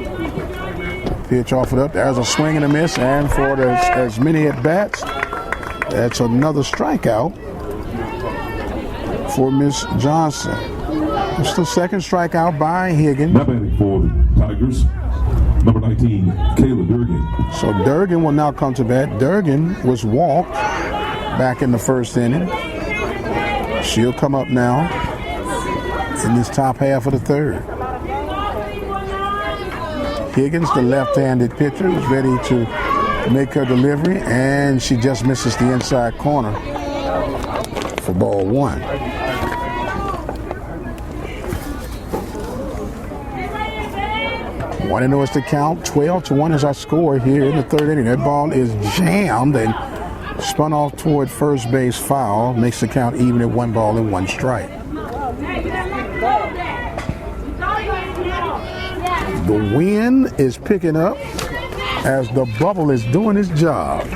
S1: Pitch offered up. There's a swing and a miss, and for as many at bats, that's another strikeout for Miss Johnson. It's the second strikeout by Higgins.
S3: Now batting for the Tigers, number 19, Kayla Durgan.
S1: So Durgan will now come to bat. Durgan was walked back in the first inning. She'll come up now in this top half of the third. Higgins, the left-handed pitcher, is ready to make her delivery, and she just misses the inside corner for ball 1. One and 0 is the count. 12-1 is our score here in the third inning. That ball is jammed and spun off toward first base foul. Makes the count even at 1 ball and 1 strike. The wind is picking up as the bubble is doing its job.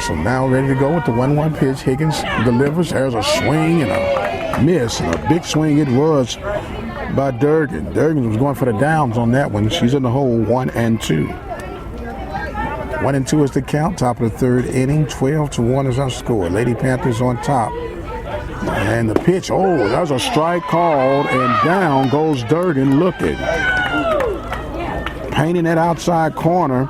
S1: So now ready to go with the 1-1 pitch. Higgins delivers. There's a swing and a miss, and a big swing it was by Durgan. Durgan was going for the downs on that one. She's in the hole, 1-2. 1-2 is the count. Top of the third inning. 12-1 is our score. Lady Panthers on top And the pitch, oh, that was a strike called, and down goes Durden looking. Painting that outside corner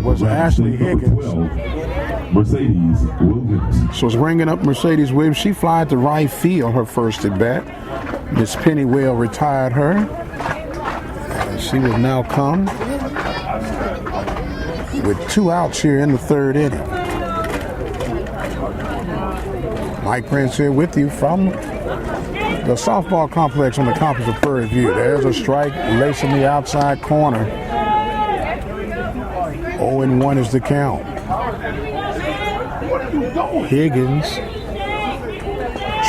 S1: was Ashley Higgins.
S3: 12, Mercedes Williams.
S1: So it's ringing up Mercedes Williams. She flied to right field her first at bat. Miss Pennywell retired her. And she will now come with 2 outs here in the 3rd inning. Mike Prince here with you from the softball complex on the campus of Prairie View. There's a strike lacing the outside corner. 0-1 is the count. Higgins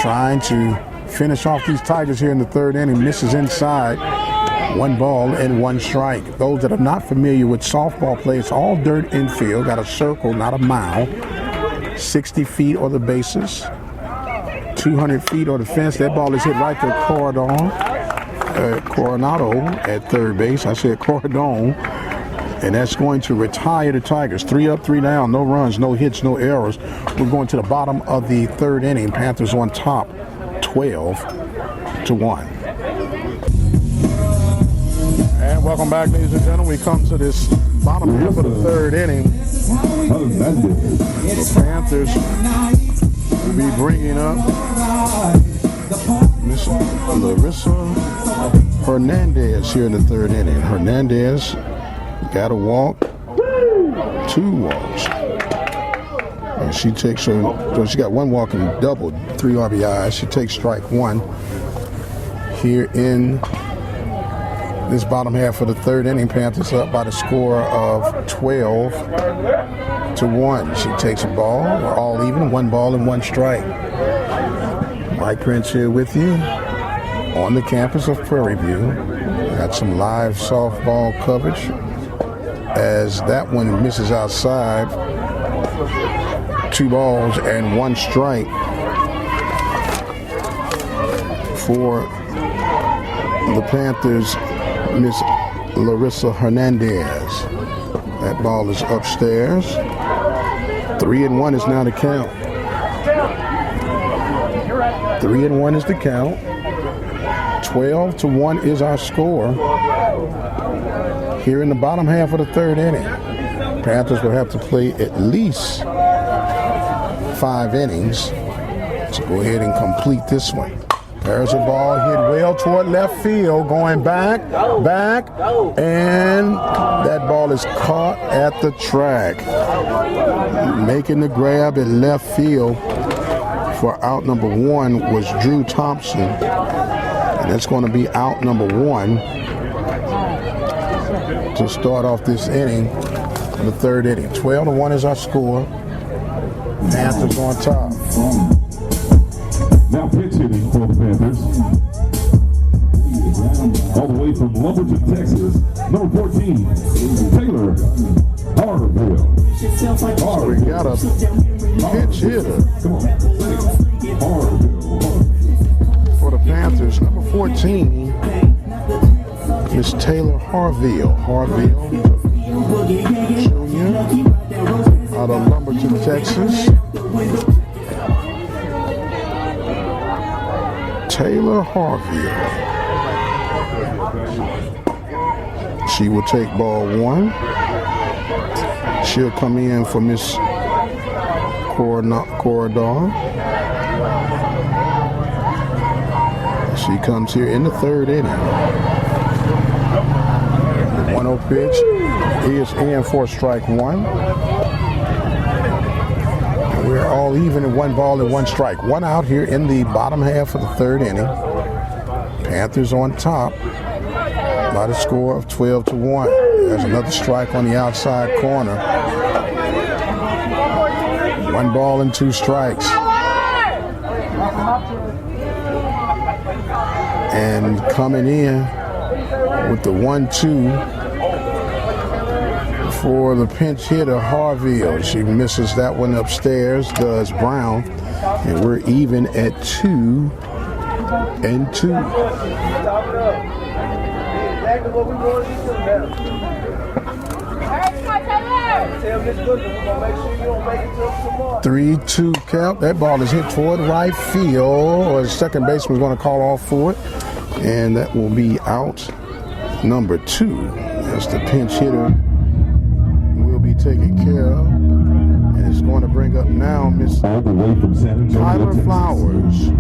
S1: trying to finish off these Tigers here in the 3rd inning. Misses inside. 1 ball and 1 strike. Those that are not familiar with softball play, it's all dirt infield. Got a circle, not a mile. 60 feet or the bases. 200 feet or the fence. That ball is hit right to Coronado at 3rd base. I said Cordon. And that's going to retire the Tigers. 3 up, 3 down. No runs, no hits, no errors. We're going to the bottom of the 3rd inning. Panthers on top, 12-1. And welcome back, ladies and gentlemen. We come to this bottom half of the 3rd inning. The Panthers will be bringing up Miss Larissa Hernandez here in the 3rd inning. Hernandez got a walk, 2 walks. And she takes her, so she got 1 walk and doubled, 3 RBIs. She takes strike 1 here in this bottom half of the 3rd inning. Panthers up by the score of 12-1. She takes a ball. We're all even, 1 ball and 1 strike. Mike Prince here with you on the campus of Prairie View. Got some live softball coverage as that one misses outside. 2 balls and 1 strike for the Panthers, Miss Larissa Hernandez. That ball is upstairs. 3-1 is now the count. 3-1 is the count. 12-1 is our score here in the bottom half of the 3rd inning. Panthers will have to play at least 5 innings to go ahead and complete this one. There's a ball hit well toward left field, going back, and that ball is caught at the track. Making the grab at left field for out number 1 was Drew Thompson, and that's going to be out number 1 to start off this inning, the 3rd inning. 12-1 is our score. Panthers on top.
S3: Now pitch hitting for the Panthers. All the way from Lumberton, Texas, number 14, Taylor Harville.
S1: Oh, we got a pitch hitter for the Panthers. Number 14, Miss Taylor Harville. Harville, junior, out of Lumberton, Texas. Taylor Harville. She will take ball 1. She'll come in for Miss Corridor. She comes here in the 3rd inning. The 1-0 pitch is in for strike 1. We're all even in 1 ball and 1 strike. 1 out here in the bottom half of the 3rd inning. Panthers on top by the score of 12-1. There's another strike on the outside corner. 1 ball and 2 strikes. And coming in with the 1-2 for the pinch hitter, Harville. She misses that one upstairs, does Brown. And we're even at 2-2. 3-2 count. That ball is hit toward right field, or the second baseman is going to call off for it, and that will be out number 2. That's the pinch hitter will be taken care of, and it's going to bring up now Miss Tyler Flowers.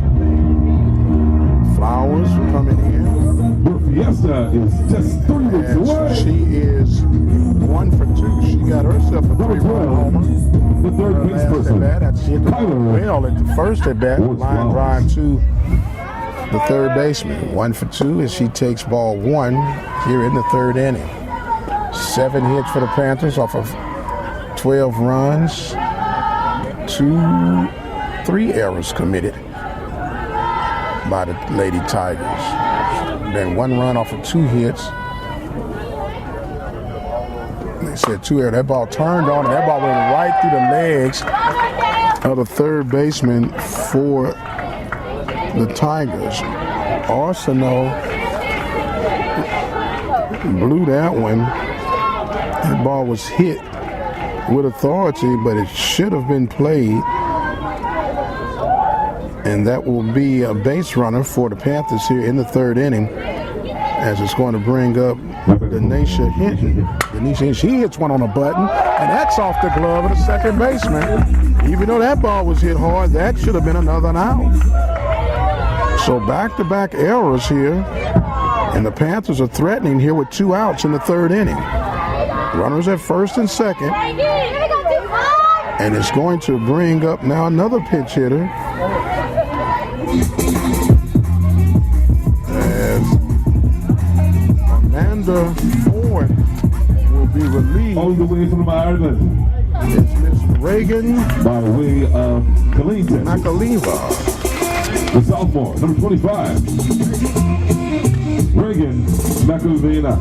S1: Flowers coming in.
S3: Her fiesta is just 3 weeks away.
S1: She is 1 for 2. She got herself a 3-run homer.
S3: The third baseperson.
S1: She hit the ball well at the first at bat. Line drive to the third baseman. 1 for 2 as she takes ball 1 here in the third inning. 7 hits for the Panthers off of 12 runs. 3 errors committed by the Lady Tigers. Then 1 run off of 2 hits. They said 2 errors. That ball turned on, and that ball went right through the legs of the third baseman for the Tigers. Arsenault blew that one. That ball was hit with authority, but it should have been played. And that will be a base runner for the Panthers here in the third inning, as it's going to bring up Denisha Hinton. She hits one on a button, and that's off the glove of the second baseman. Even though that ball was hit hard, that should have been another out. So back-to-back errors here, and the Panthers are threatening here with 2 outs in the third inning. Runners at first and second, and it's going to bring up now another pitch hitter. As Amanda Ford will be relieved.
S3: All the way from Ireland.
S1: It's Miss Reagan
S3: by way of Cleveland.
S1: Nakaliva.
S3: The sophomore, number 25. Reagan Nakaliva.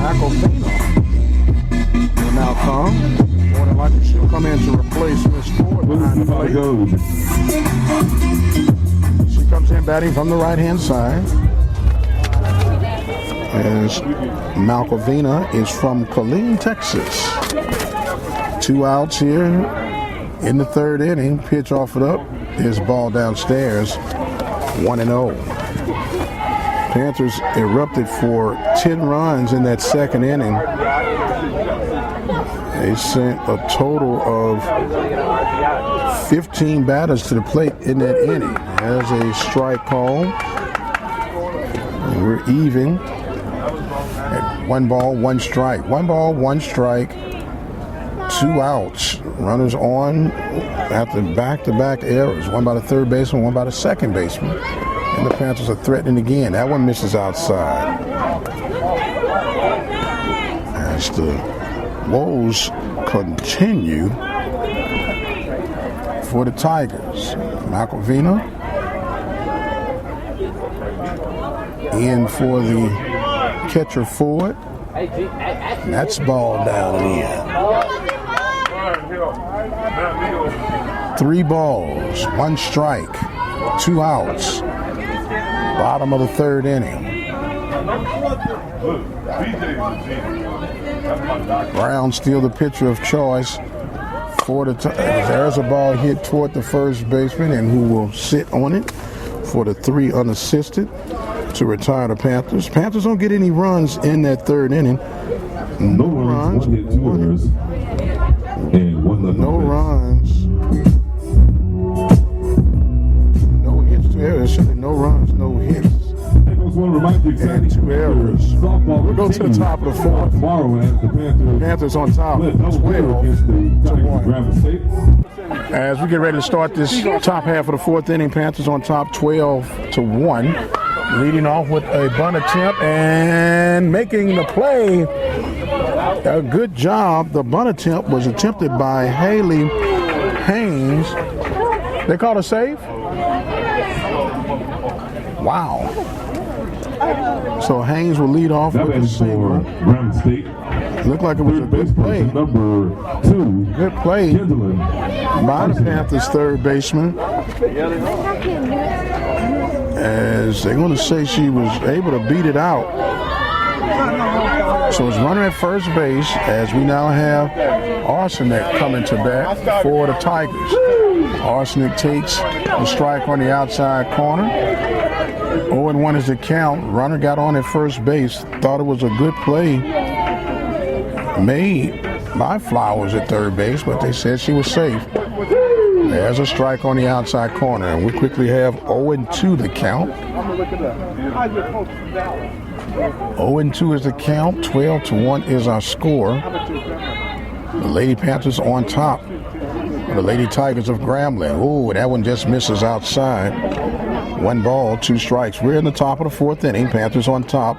S1: Aquafina will now come. More than likely she'll come in to replace Miss Ford behind the plate. She comes in batting from the right-hand side. As Malcolvina is from Killeen, Texas. 2 outs here in the third inning. Pitch offered up. His ball downstairs. 1-0. Panthers erupted for 10 runs in that second inning. They sent a total of 15 batters to the plate in that inning. There's a strike call. And we're even at 1 ball, 1 strike. 1 ball, 1 strike, 2 outs. Runners on after back-to-back errors. 1 by the third baseman, 1 by the second baseman. And the Panthers are threatening again. That one misses outside. As the woes continue for the Tigers. Malcolvina in for the catcher Ford. That's ball down in. 3 balls, 1 strike, 2 outs. Bottom of the third inning. Brown still the pitcher of choice for the Tigers. There's a ball hit toward the first baseman, and who will sit on it for the 3 unassisted to retire the Panthers. Panthers don't get any runs in that third inning. No runs.
S3: 1 hit, 2 errors, and 1 left.
S1: No runs. No hits, 2 errors. No runs, no hits. And 2 errors. We'll go to the top of the 4th.
S3: Tomorrow, the
S1: Panthers on top, 12-1. As we get ready to start this top half of the 4th inning, Panthers on top 12-1. Leading off with a bunt attempt and making the play. A good job. The bunt attempt was attempted by Haley Haynes. They called a save? Wow. So Haynes will lead off with the single.
S3: Grambling State.
S1: Looked like it was a good play.
S3: Number 2.
S1: Good play by the Panthers third baseman. As Panthers, they're going to say she was able to beat it out. So it's runner at first base as we now have Arsenic coming to bat for the Tigers. Arsenic takes a strike on the outside corner. 0-1 is the count. Runner got on at first base. Thought it was a good play made by Flowers at third base, but they said she was safe. There's a strike on the outside corner, and we quickly have 0-2 the count. 0-2 is the count. 12-1 is our score. The Lady Panthers on top. The Lady Tigers of Grambling. Oh, that one just misses outside. 1 ball, 2 strikes. We're in the top of the 4th inning. Panthers on top,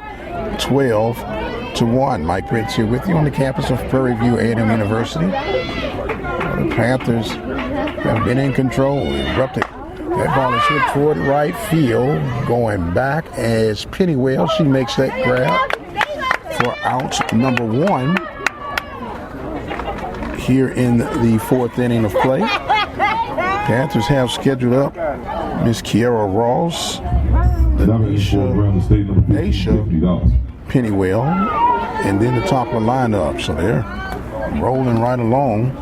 S1: 12-1. Mike Prince here with you on the campus of Prairie View A&M University. The Panthers have been in control. Erupted. That ball is hit toward right field. Going back as Pennywell. She makes that grab for out number 1 here in the 4th inning of play. Panthers have scheduled up Miss Kiera Ross, Daisha Pennywell, and then the top of the lineup. So they're rolling right along.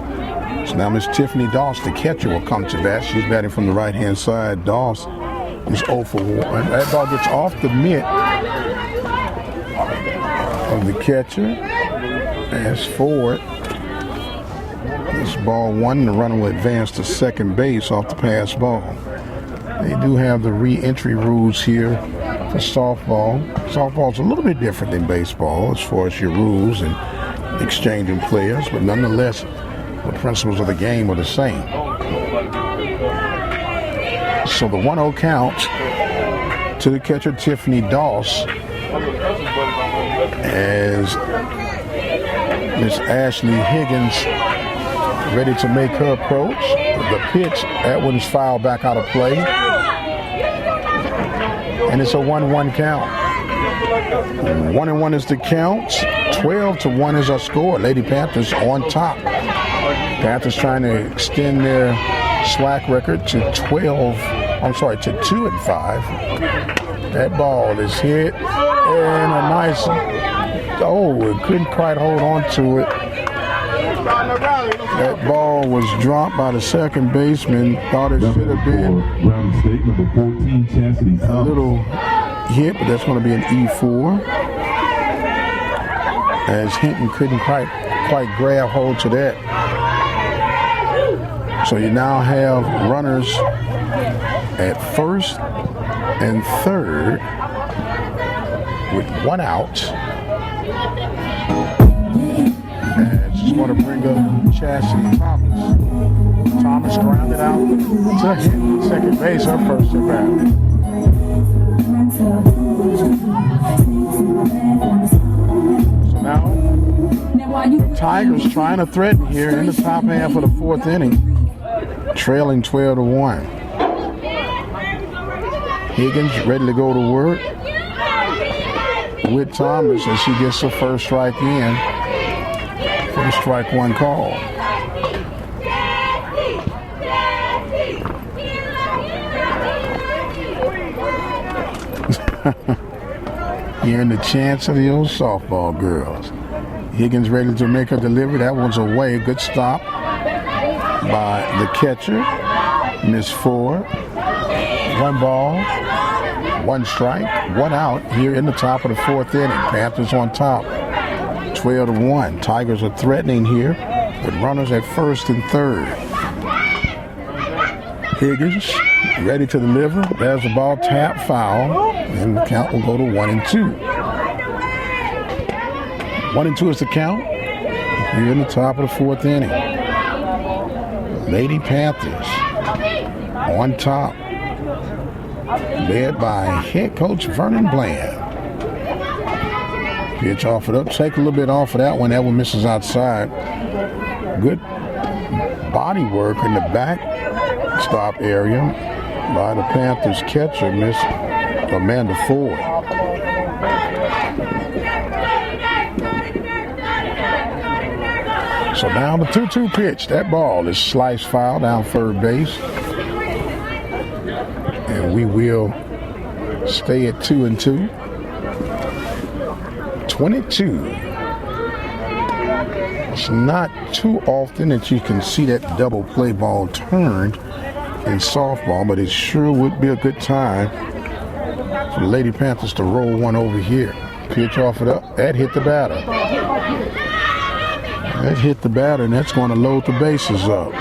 S1: So now Miss Tiffany Doss, the catcher, will come to bat. She's batting from the right-hand side. Doss is 0 for 1. That ball gets off the mitt of the catcher. As forward. This ball 1, the runner will advance to second base off the pass ball. They do have the re-entry rules here for softball. Softball's a little bit different than baseball as far as your rules and exchanging players, but nonetheless, the principles of the game are the same. So the 1-0 count to the catcher, Tiffany Doss, as Miss Ashley Higgins ready to make her approach. The pitch, that one's fouled back out of play. And it's a 1-1 count. 1-1 is the count. 12-1 is our score. Lady Panthers on top. Panthers trying to extend their SWAC record to 2-5. That ball is hit. And a nice, it couldn't quite hold on to it. That ball was dropped by the second baseman. Thought it should have been a little hit, but that's going to be an E4. As Hinton couldn't quite grab hold to that. So you now have runners at first and third with 1 out. And just want to bring up Chastity Thomas. Thomas grounded out to hit second base, her first at bat. So now, Tigers trying to threaten here in the top half of the 4th inning, trailing 12-1. Higgins ready to go to work with Thomas as she gets the first strike in. For the strike 1 call. Hearing the chants of the old softball girls. Higgins ready to make her delivery. That one's away. Good stop by the catcher, Miss Ford. 1 ball, 1 strike, 1 out here in the top of the 4th inning. Panthers on top. 12-1. Tigers are threatening here with runners at first and third. Higgins ready to deliver. There's the ball, tap foul, and the count will go to 1-2. 1-2 is the count here in the top of the 4th inning. Lady Panthers on top, led by head coach Vernon Bland. Pitch offered up. Take a little bit off of that one. That one misses outside. Good body work in the back stop area by the Panthers catcher, Miss Amanda Ford. So now the 2-2 pitch. That ball is sliced foul down third base. And we will stay at 2-2. 22. It's not too often that you can see that double play ball turned in softball, but it sure would be a good time for the Lady Panthers to roll one over here. Pitch off it up. That hit the batter. That hit the batter, and that's going to load the bases up.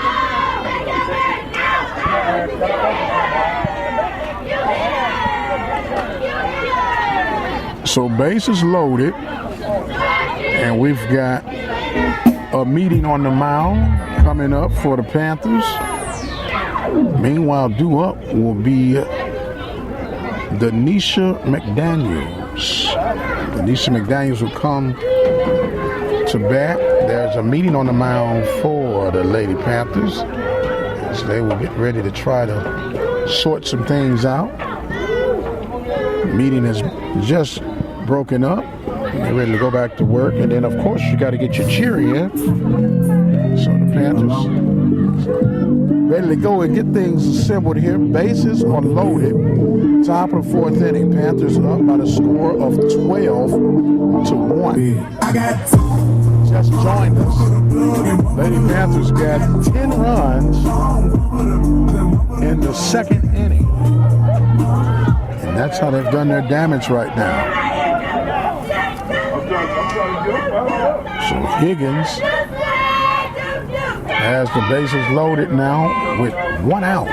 S1: So bases loaded, and we've got a meeting on the mound coming up for the Panthers. Meanwhile, due up will be Denisha McDaniels. Denisha McDaniels will come to bat. There's a meeting on the mound for the Lady Panthers as they will get ready to try to sort some things out. The meeting has just broken up. They're ready to go back to work, and then of course you got to get your cheer in. So the Panthers ready to go and get things assembled here. Bases are loaded. Top of the fourth inning. Panthers up by the score of 12-1. Just joined us. Lady Panthers got 10 runs in the second inning. And that's how they've done their damage right now. So Higgins has the bases loaded now with one out.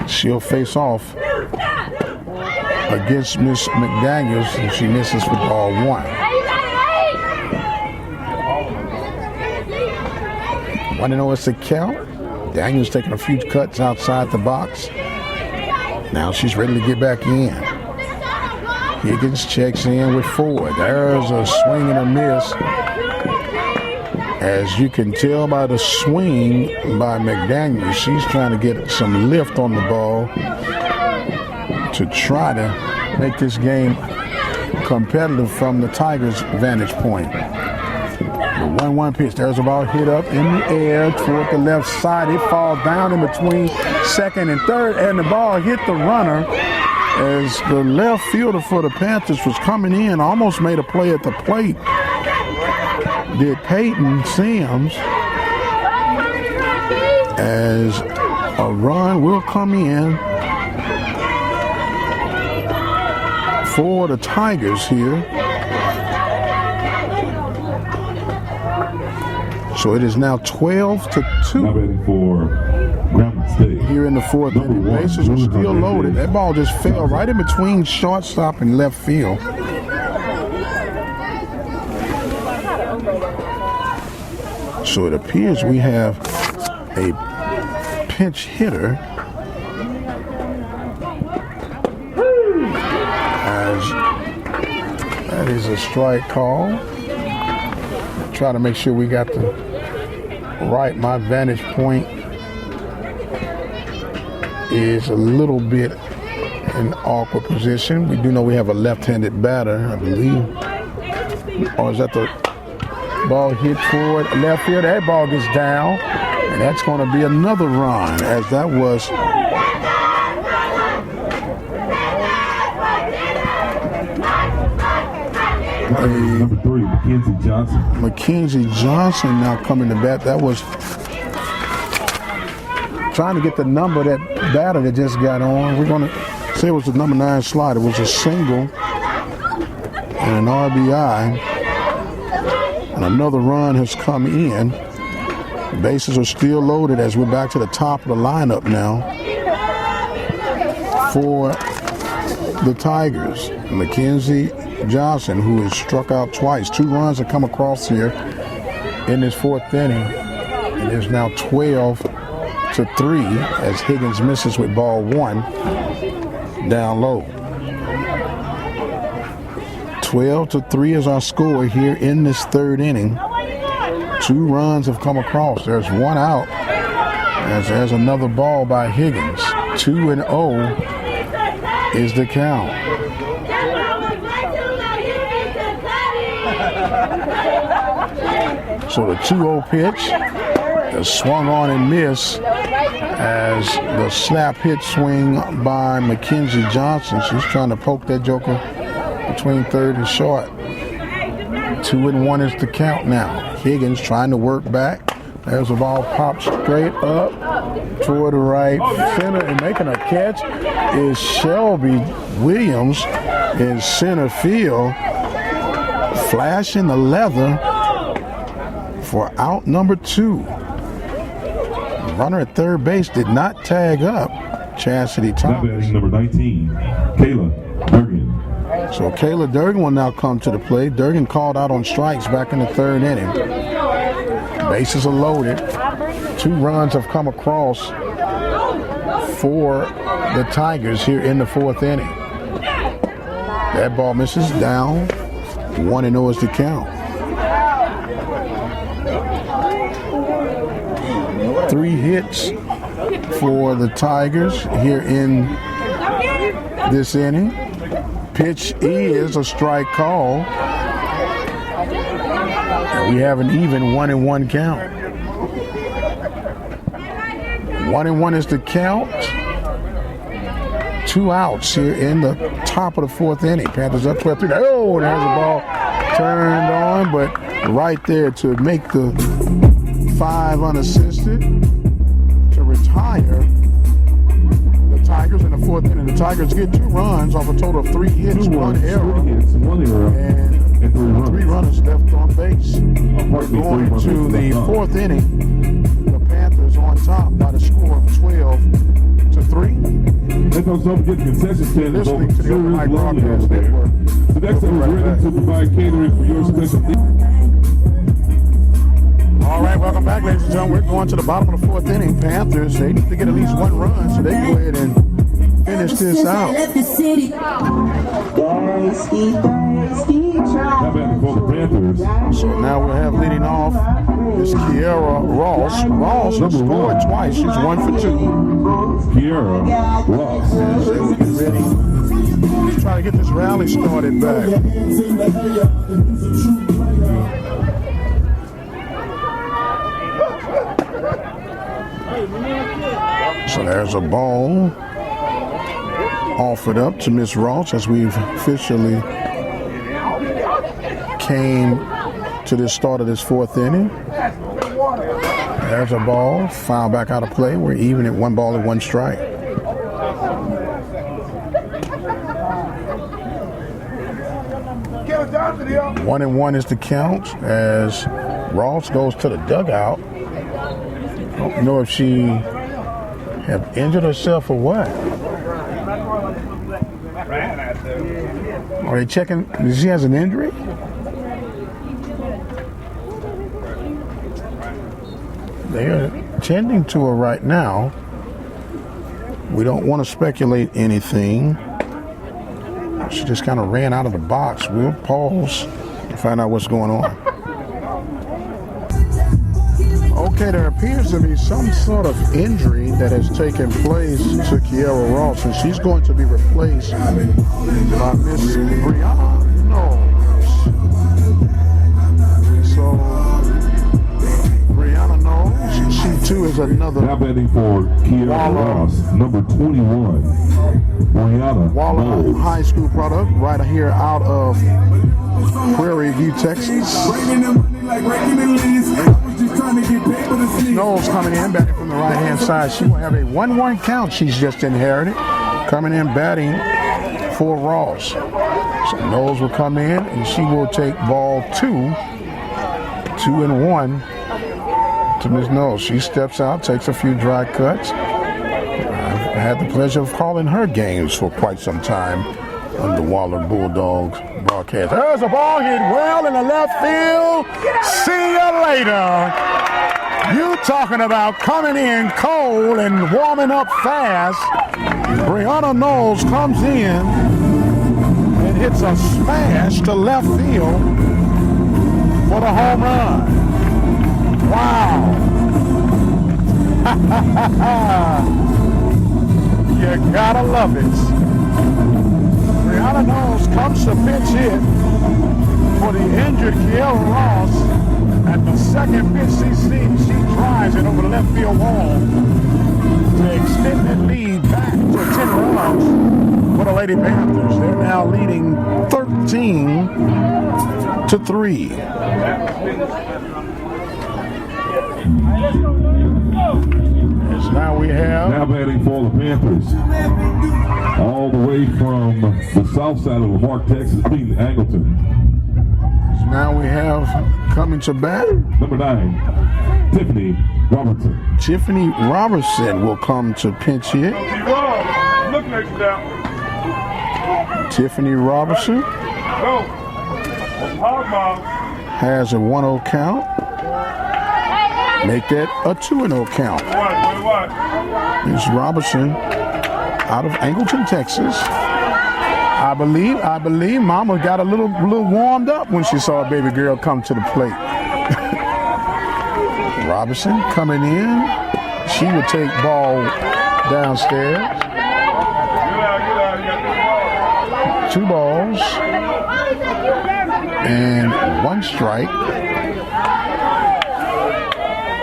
S1: She'll face off against Miss McDaniels, and she misses for ball one. 1-0 is the count. Daniels taking a few cuts outside the box. Now she's ready to get back in. Higgins checks in with four. There's a swing and a miss. As you can tell by the swing by McDaniels, she's trying to get some lift on the ball to try to make this game competitive from the Tigers' vantage point. The 1-1 pitch. There's a ball hit up in the air toward the left side. It falls down in between second and third, and the ball hit the runner as the left fielder for the Panthers was coming in, almost made a play at the plate. Did Peyton Sims, as a run will come in for the Tigers here. So it is now 12-2.
S3: Now batting for Grambling State.
S1: Here in the fourth inning. Bases are still loaded. That ball just fell right in between shortstop and left field. So it appears we have a pinch hitter as that is a strike call. Try to make sure we got the right. My vantage point is a little bit in awkward position. We do know we have a left-handed batter, I believe. Or is that the ball hit toward left field? That ball gets down, and that's going to be another run, as that was
S3: number 3, Mackenzie Johnson.
S1: Mackenzie Johnson now coming to bat. That was trying to get the number of that batter that just got on. We're going to say it was the number 9 slide. It was a single and an RBI. And another run has come in. Bases are still loaded as we're back to the top of the lineup now for the Tigers. Mackenzie Johnson, who has struck out twice. 2 runs have come across here in this fourth inning. It is now 12-3 as Higgins misses with ball 1 down low. 12-3 is our score here in this third inning. 2 runs have come across. There's 1 out as there's another ball by Higgins. 2-0 is the count. So the 2-0 pitch is swung on and missed as the slap hit swing by Mackenzie Johnson. She's trying to poke that joker between third and short. 2-1 is the count now. Higgins trying to work back. There's the ball popped straight up toward the right center, and making a catch is Shelby Williams in center field, flashing the leather for out number 2. Runner at third base did not tag up Chastity Thomas.
S3: Batting number 19, Kayla Durgan.
S1: So Kayla Durgan will now come to the plate. Durgan called out on strikes back in the third inning. Bases are loaded. 2 runs have come across for the Tigers here in the 4th inning. That ball misses down. 1-0 is the count. 3 hits for the Tigers here in this inning. Pitch is a strike call. And we have an even 1-1 count. 1-1 is the count. 2 outs here in the top of the 4th inning. Panthers up 12-3. Oh, there's the ball turned on, but right there to make the 5 unassisted to retire the Tigers in the 4th inning. The Tigers get 2 runs off a total of 3 hits, 1 error, and 3 runners left on base. Going to the 4th inning, the Panthers on top by the score of 12-3.
S3: Don't forget the concession stand is over.
S1: Listening to the Open Mic Broadcast Network.
S3: The next time we're ready to provide catering for your special needs.
S1: All right, welcome back, ladies and gentlemen. We're going to the bottom of the 4th inning. Panthers, they need to get at least 1 run, so they go ahead and finish this out. So now we'll have leading off is Kiera Ross. Ross has scored twice. She's 1 for 2.
S3: Kiera Ross.
S1: As they will get ready to try to get this rally started back. So there's a ball offered up to Miss Ross as we've officially came to the start of this 4th inning. There's a ball, foul back out of play. We're even at 1 ball and 1 strike. One and one is the count as Ross goes to the dugout. I don't know if she have injured herself or what. Are they checking? She has an injury? They are tending to her right now. We don't want to speculate anything. She just kind of ran out of the box. We'll pause to find out what's going on. Okay, there appears to be some sort of injury that has taken place to Kiera Ross, and she's going to be replaced by Miss Brianna Knowles. So, Brianna Knowles, she too is another.
S3: Now batting for Kiera Ross, number 21, Brianna
S1: Waller
S3: Knowles.
S1: High School product, right here out of Prairie View, Texas. Knowles coming in, batting from the right-hand side. She will have a 1-1 count she's just inherited. Coming in, batting for Ross. So Knowles will come in, and she will take ball 2-1 to Ms. Knowles. She steps out, takes a few dry cuts. I've had the pleasure of calling her games for quite some time on the Waller Bulldogs broadcast. There's a ball hit well in the left field. See you later. You talking about coming in cold and warming up fast. Brianna Knowles comes in and hits a smash to left field for the home run. Wow. You gotta love it. Brianna Knowles comes to pitch hit for the injured Kiera Ross. At the second pitch she sees, she drives it over the left field wall to extend that lead back to 10 runs for the Lady Panthers. They're now leading 13-3. As now we have
S3: Now batting for the Panthers. All the way from the south side of Lamarck, Texas, beating Angleton.
S1: Now we have coming to bat.
S3: Number 9, Tiffany Robertson.
S1: Tiffany Robertson will come to pinch hit. Tiffany Robertson has a 1-0 count. Make that a 2-0 count. Ms. Robertson out of Angleton, Texas. I believe Mama got a little warmed up when she saw a baby girl come to the plate. Robinson coming in. She would take ball downstairs. 2 balls and 1 strike.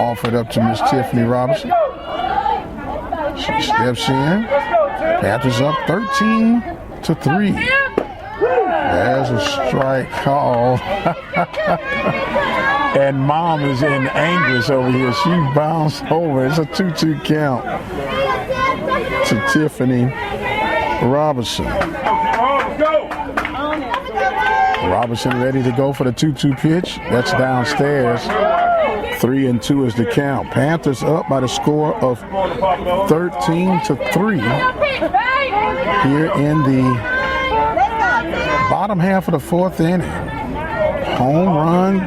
S1: Offered up to Miss Tiffany Robinson. She steps in. Panthers up 13-3. There's a strike call. And Mom is in anguish over here. She bounced over. It's a 2-2 count to Tiffany Robinson. Robinson ready to go for the 2-2 pitch. That's downstairs. 3-2 is the count. Panthers up by the score of 13-3 here in the bottom half of the 4th inning. Home run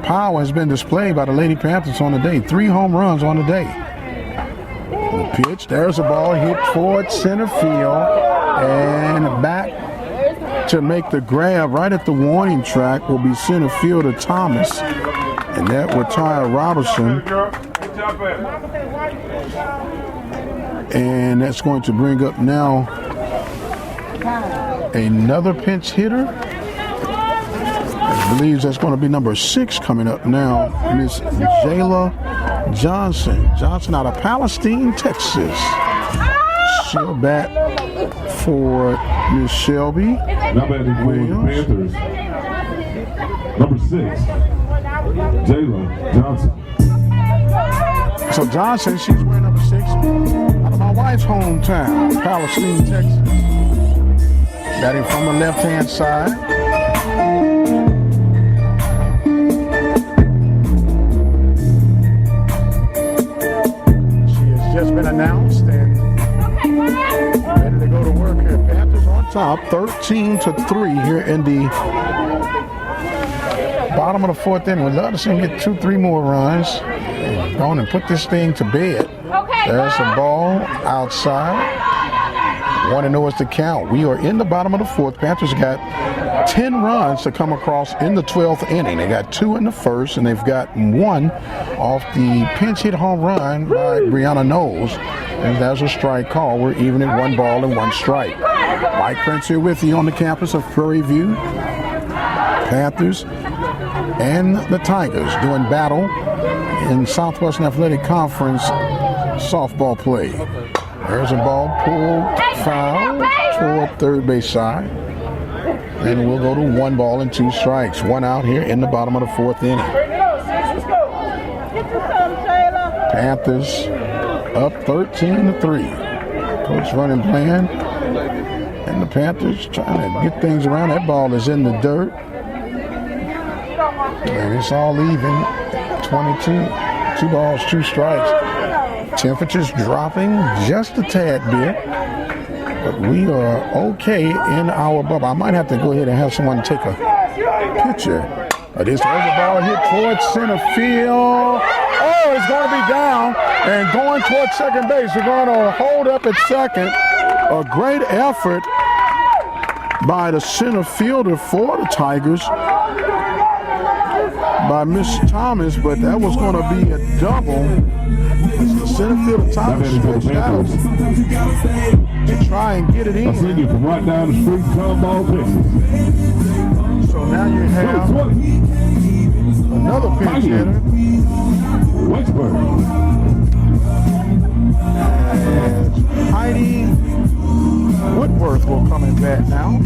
S1: power has been displayed by the Lady Panthers on the day. 3 home runs on the day. The pitch, there's a ball hit towards center field and back to make the grab right at the warning track will be center fielder Thomas. And that will tie Robertson. And that's going to bring up now another pinch hitter. I believe that's going to be number 6 coming up now. Miss Jayla Johnson. Johnson out of Palestine, Texas. She'll bat for Miss Shelby.
S3: Now batting for the Panthers. Number 6. Jayla Johnson.
S1: So Johnson, she's wearing number 6 out of my wife's hometown, Palestine, Texas. Batting from the left-hand side. She has just been announced and ready to go to work here. Panthers on top, 13-3 here in the bottom of the 4th inning. We'd love to see him get 2-3 more runs. Go on and put this thing to bed. There's the ball outside. 1-0 is the count. We are in the bottom of the 4th. Panthers got 10 runs to come across in the 12th inning. They got 2 in the 1st, and they've got 1 off the pinch hit home run by Brianna Knowles. And that's a strike call. We're even at 1 ball and 1 strike. Mike Prince here with you on the campus of Prairie View. Panthers and the Tigers doing battle in Southwestern Athletic Conference softball play. There's a ball pulled foul toward third base side. And we'll go to 1 ball and 2 strikes. 1 out here in the bottom of the 4th inning. Panthers up 13-3. Coach running plan. And the Panthers trying to get things around. That ball is in the dirt. And it's all even. 22. 2 balls, 2 strikes. Temperatures dropping just a tad bit. But we are okay in our bubble. I might have to go ahead and have someone take a picture of this. There's a ball hit towards center field. Oh, it's going to be down and going towards second base. We're going to hold up at second. A great effort by the center fielder for the Tigers, by Miss Thomas, but that was going to be a double. As the center fielder Thomas switched out to try and get it in.
S3: I seen you from right down the street, Softball, Texas.
S1: So now you have another pinch hitter.
S3: Wexford.
S1: As Heidi Woodworth will come in bat now.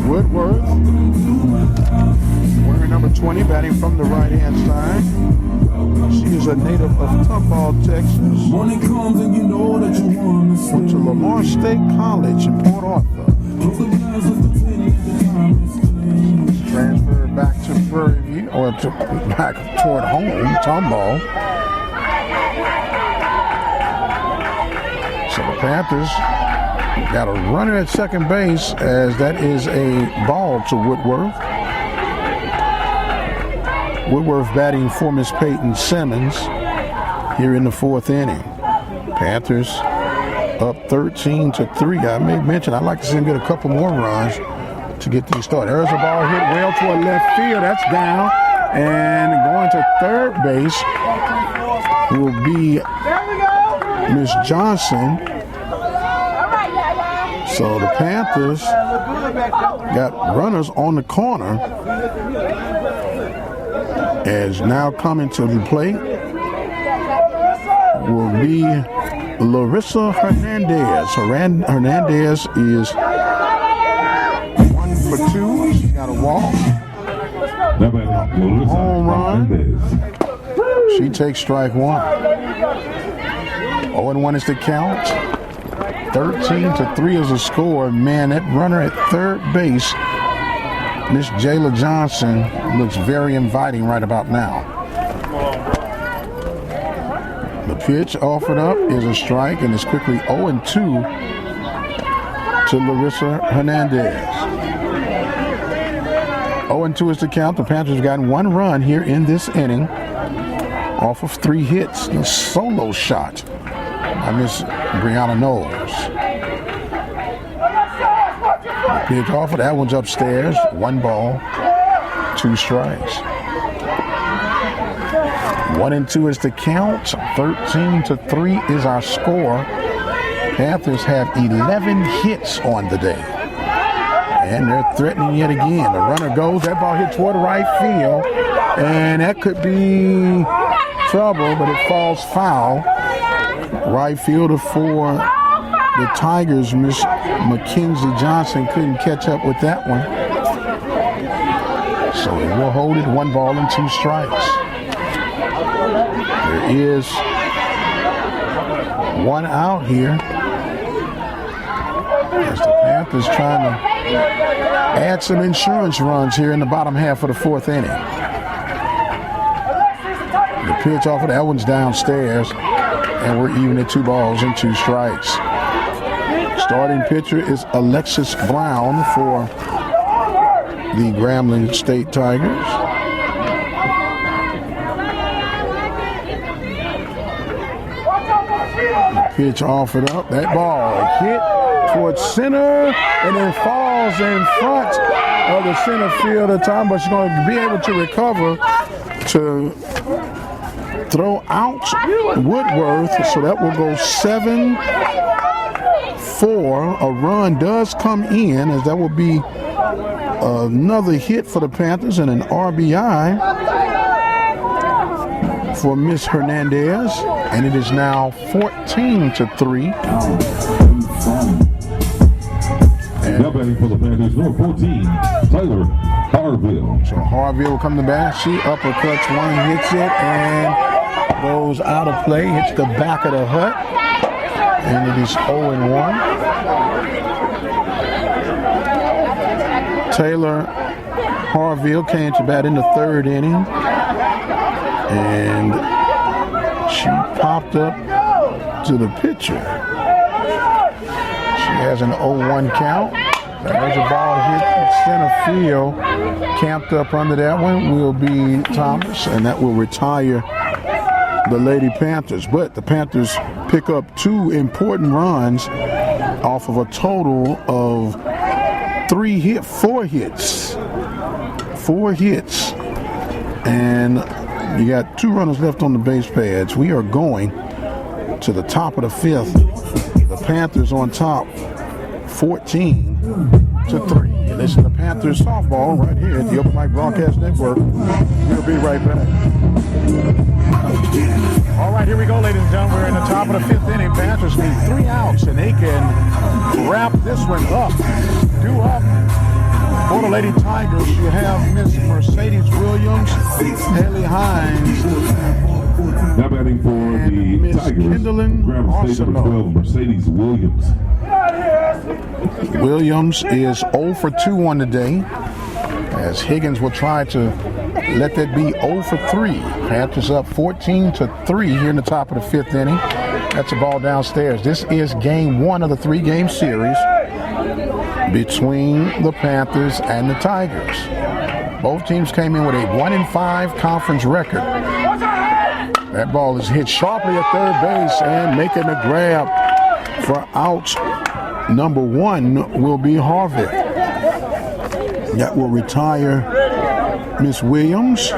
S1: Woodworth, wearing number 20, batting from the right-hand side. She is a native of Tomball, Texas. Went to Lamar State College in Port Arthur. Transferred back to Prairie View, or back toward home, Tomball. So the Panthers got a runner at second base, as that is a ball to Woodworth. Woodworth batting for Miss Peyton Simmons here in the fourth inning. Panthers up 13-3. I may mention I'd like to see them get a couple more runs to get these started. There's a ball hit well toward left field. That's down. And going to third base will be Miss Johnson. So the Panthers got runners on the corner, as now coming to the plate will be Larissa Hernandez. Hernandez is 1 for 2. She got a walk. Home run. She takes strike one. 0-1 is the count. 13-3 is the score. Man, that runner at third base, Miss Jayla Johnson, looks very inviting right about now. The pitch offered up is a strike, and it's quickly 0-2 to Larissa Hernandez. 0-2 is the count. The Panthers have gotten one run here in this inning off of 3 hits. A solo shot by Miss Brianna Knowles. Pitch offer, that one's upstairs. 1 ball, 2 strikes. 1-2 is the count. 13-3 is our score. Panthers have 11 hits on the day, and they're threatening yet again. The runner goes. That ball hit toward right field, and that could be trouble, but it falls foul. Right fielder for the Tigers, Miss Mackenzie Johnson, couldn't catch up with that one. So we'll hold it 1 ball and 2 strikes. There is 1 out here, as the Panthers trying to add some insurance runs here in the bottom half of the fourth inning. The pitch off of that one's downstairs, and we're even at 2 balls and 2 strikes. Starting pitcher is Alexis Brown for the Grambling State Tigers. The pitch offered up. That ball hit towards center and then falls in front of the center fielder, Tom, but she's going to be able to recover to throw out Woodworth. So that will go 7-4. A run does come in, as that will be another hit for the Panthers and an RBI for Miss Hernandez, and it is now 14-3.
S3: Now batting for the Panthers, number 14, Tyler Harville.
S1: So Harville will come to bat. She uppercuts one, hits it, and goes out of play, hits the back of the hut, and it is 0-1. Taylor Harville came to bat in the third inning, and she popped up to the pitcher. She has an 0-1 count. There's a ball hit center field. Camped up under that one will be Thomas, and that will retire the Lady Panthers. But the Panthers pick up 2 important runs off of a total of 4 hits. 4 hits. And you got 2 runners left on the base pads. We are going to the top of the 5th. The Panthers on top, 14-3. to 3. You listen to Panthers softball right here at the Open Mic Broadcast Network. We'll be right back.
S4: All right, here we go, ladies and gentlemen. We're in the top of the 5th inning. Panthers need 3 outs, and they can wrap this one up. Due up for the Lady Tigers, you have Miss Mercedes Williams, Haley Hines,
S3: Now batting for the
S4: Miss
S3: Tigers,
S4: Kindlin
S3: Grambling State number 12, Mercedes Williams.
S1: Williams is 0 for 2 on the day, as Higgins will try to let that be 0 for 3. Panthers up 14 to 3 here in the top of the 5th inning. That's a ball downstairs. This is game 1 of the 3-game series between the Panthers and the Tigers. Both teams came in with a 1-5 conference record. That ball is hit sharply at third base, and making the grab for out number 1 will be Harvick. That will retire Miss Williams.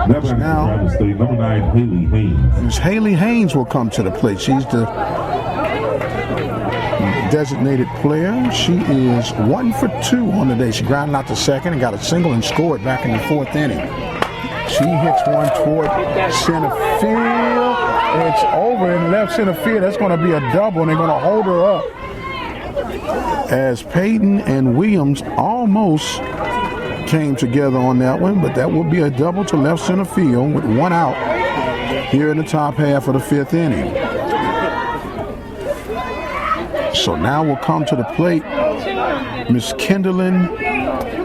S3: Now, State, number 9, Haley Haynes.
S1: Miss Haley Haynes will come to the plate. She's the designated player. She is 1 for 2 on the day. She grounded out to second and got a single and scored back in the 4th inning. She hits one toward center field. It's over in left center field. That's going to be a double, and they're going to hold her up as Payton and Williams almost came together on that one, but that will be a double to left center field with 1 out here in the top half of the 5th inning. So now we'll come to the plate Miss Kindlin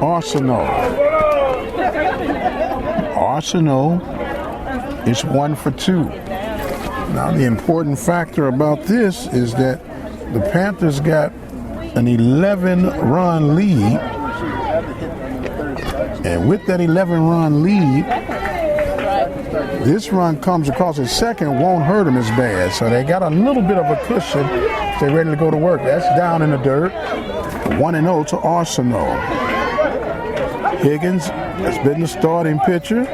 S1: Arsenault. Arsenault is 1 for 2. Now the important factor about this is that the Panthers got an 11-run lead, and with that 11-run lead, this run comes across at second won't hurt them as bad. So they got a little bit of a cushion. They're ready to go to work. That's down in the dirt. 1-0 to Arsenault. Higgins has been the starting pitcher.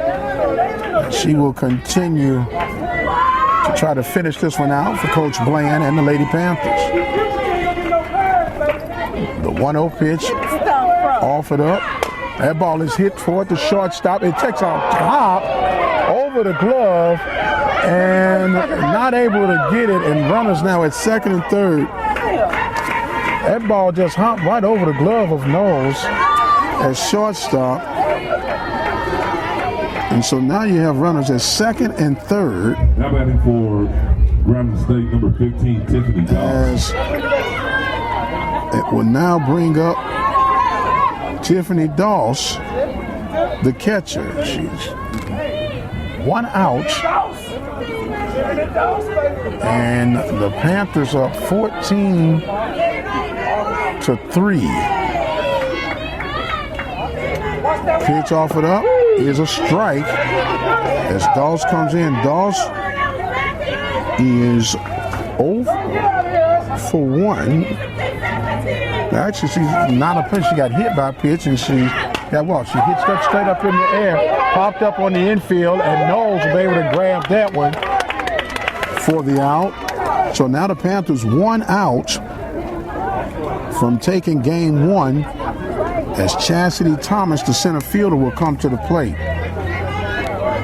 S1: She will continue to try to finish this one out for Coach Bland and the Lady Panthers. The 1-0 pitch offered up. That ball is hit toward the shortstop. It takes on top over the glove and not able to get it, and runners now at second and third. That ball just hopped right over the glove of Knowles as shortstop. And so now you have runners at second and third.
S3: Now batting for Grambling State number 15, Tiffany Doss.
S1: It will now bring up Tiffany Doss, the catcher. She's 1 out. And the Panthers up 14 to 3. Pitch offered up is a strike as Doss comes in. Doss is 0 for 1. Actually, she's not a pitch. She got hit by a pitch, and she got what? She hit that straight up in the air, popped up on the infield, and Knowles was able to grab that one for the out. So now the Panthers 1 out from taking game 1, as Chastity Thomas, the center fielder, will come to the plate.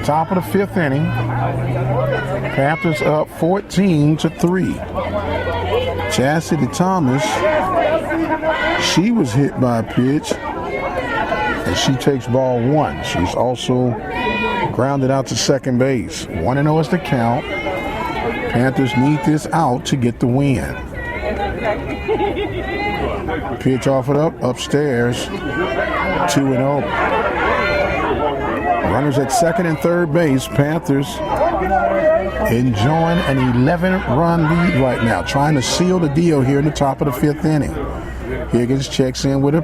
S1: Top of the 5th inning. Panthers up 14 to 3. Chastity Thomas, she was hit by a pitch, and she takes ball 1. She's also grounded out to second base. 1-0 is the count. Panthers need this out to get the win. Pitch offered up upstairs. 2-0. Runners at second and third base. Panthers enjoying an 11-run lead right now, trying to seal the deal here in the top of the 5th inning. Higgins checks in with a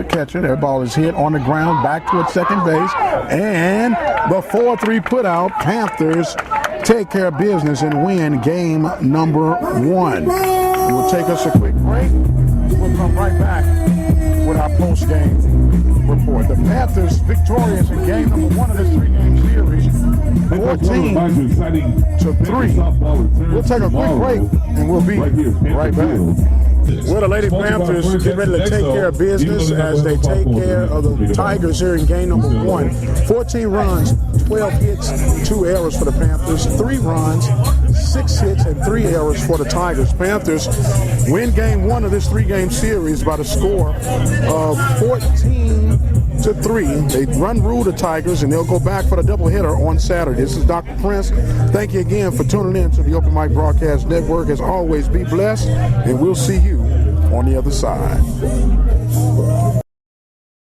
S1: catcher. Their ball is hit on the ground, back towards second base, and the 4-3 put out. Panthers take care of business and win game number 1. We'll take us a quick break. We'll come right back with our post-game report. The Panthers victorious in game number 1 of this 3-game series, 14 to 3. We'll take a quick break and we'll be right back.
S4: Well, the Lady Panthers get ready to take care of business as they take care of the Tigers here in game number 1. 14 runs, 12 hits, 2 errors for the Panthers, 3 runs, 6 hits, and 3 errors for the Tigers. Panthers win game 1 of this 3-game series by the score of 14-3. They rule the Tigers, and they'll go back for the doubleheader on Saturday. This is Dr. Prince. Thank you again for tuning in to the Open Mic Broadcast Network. As always, be blessed, and we'll see you on the other side.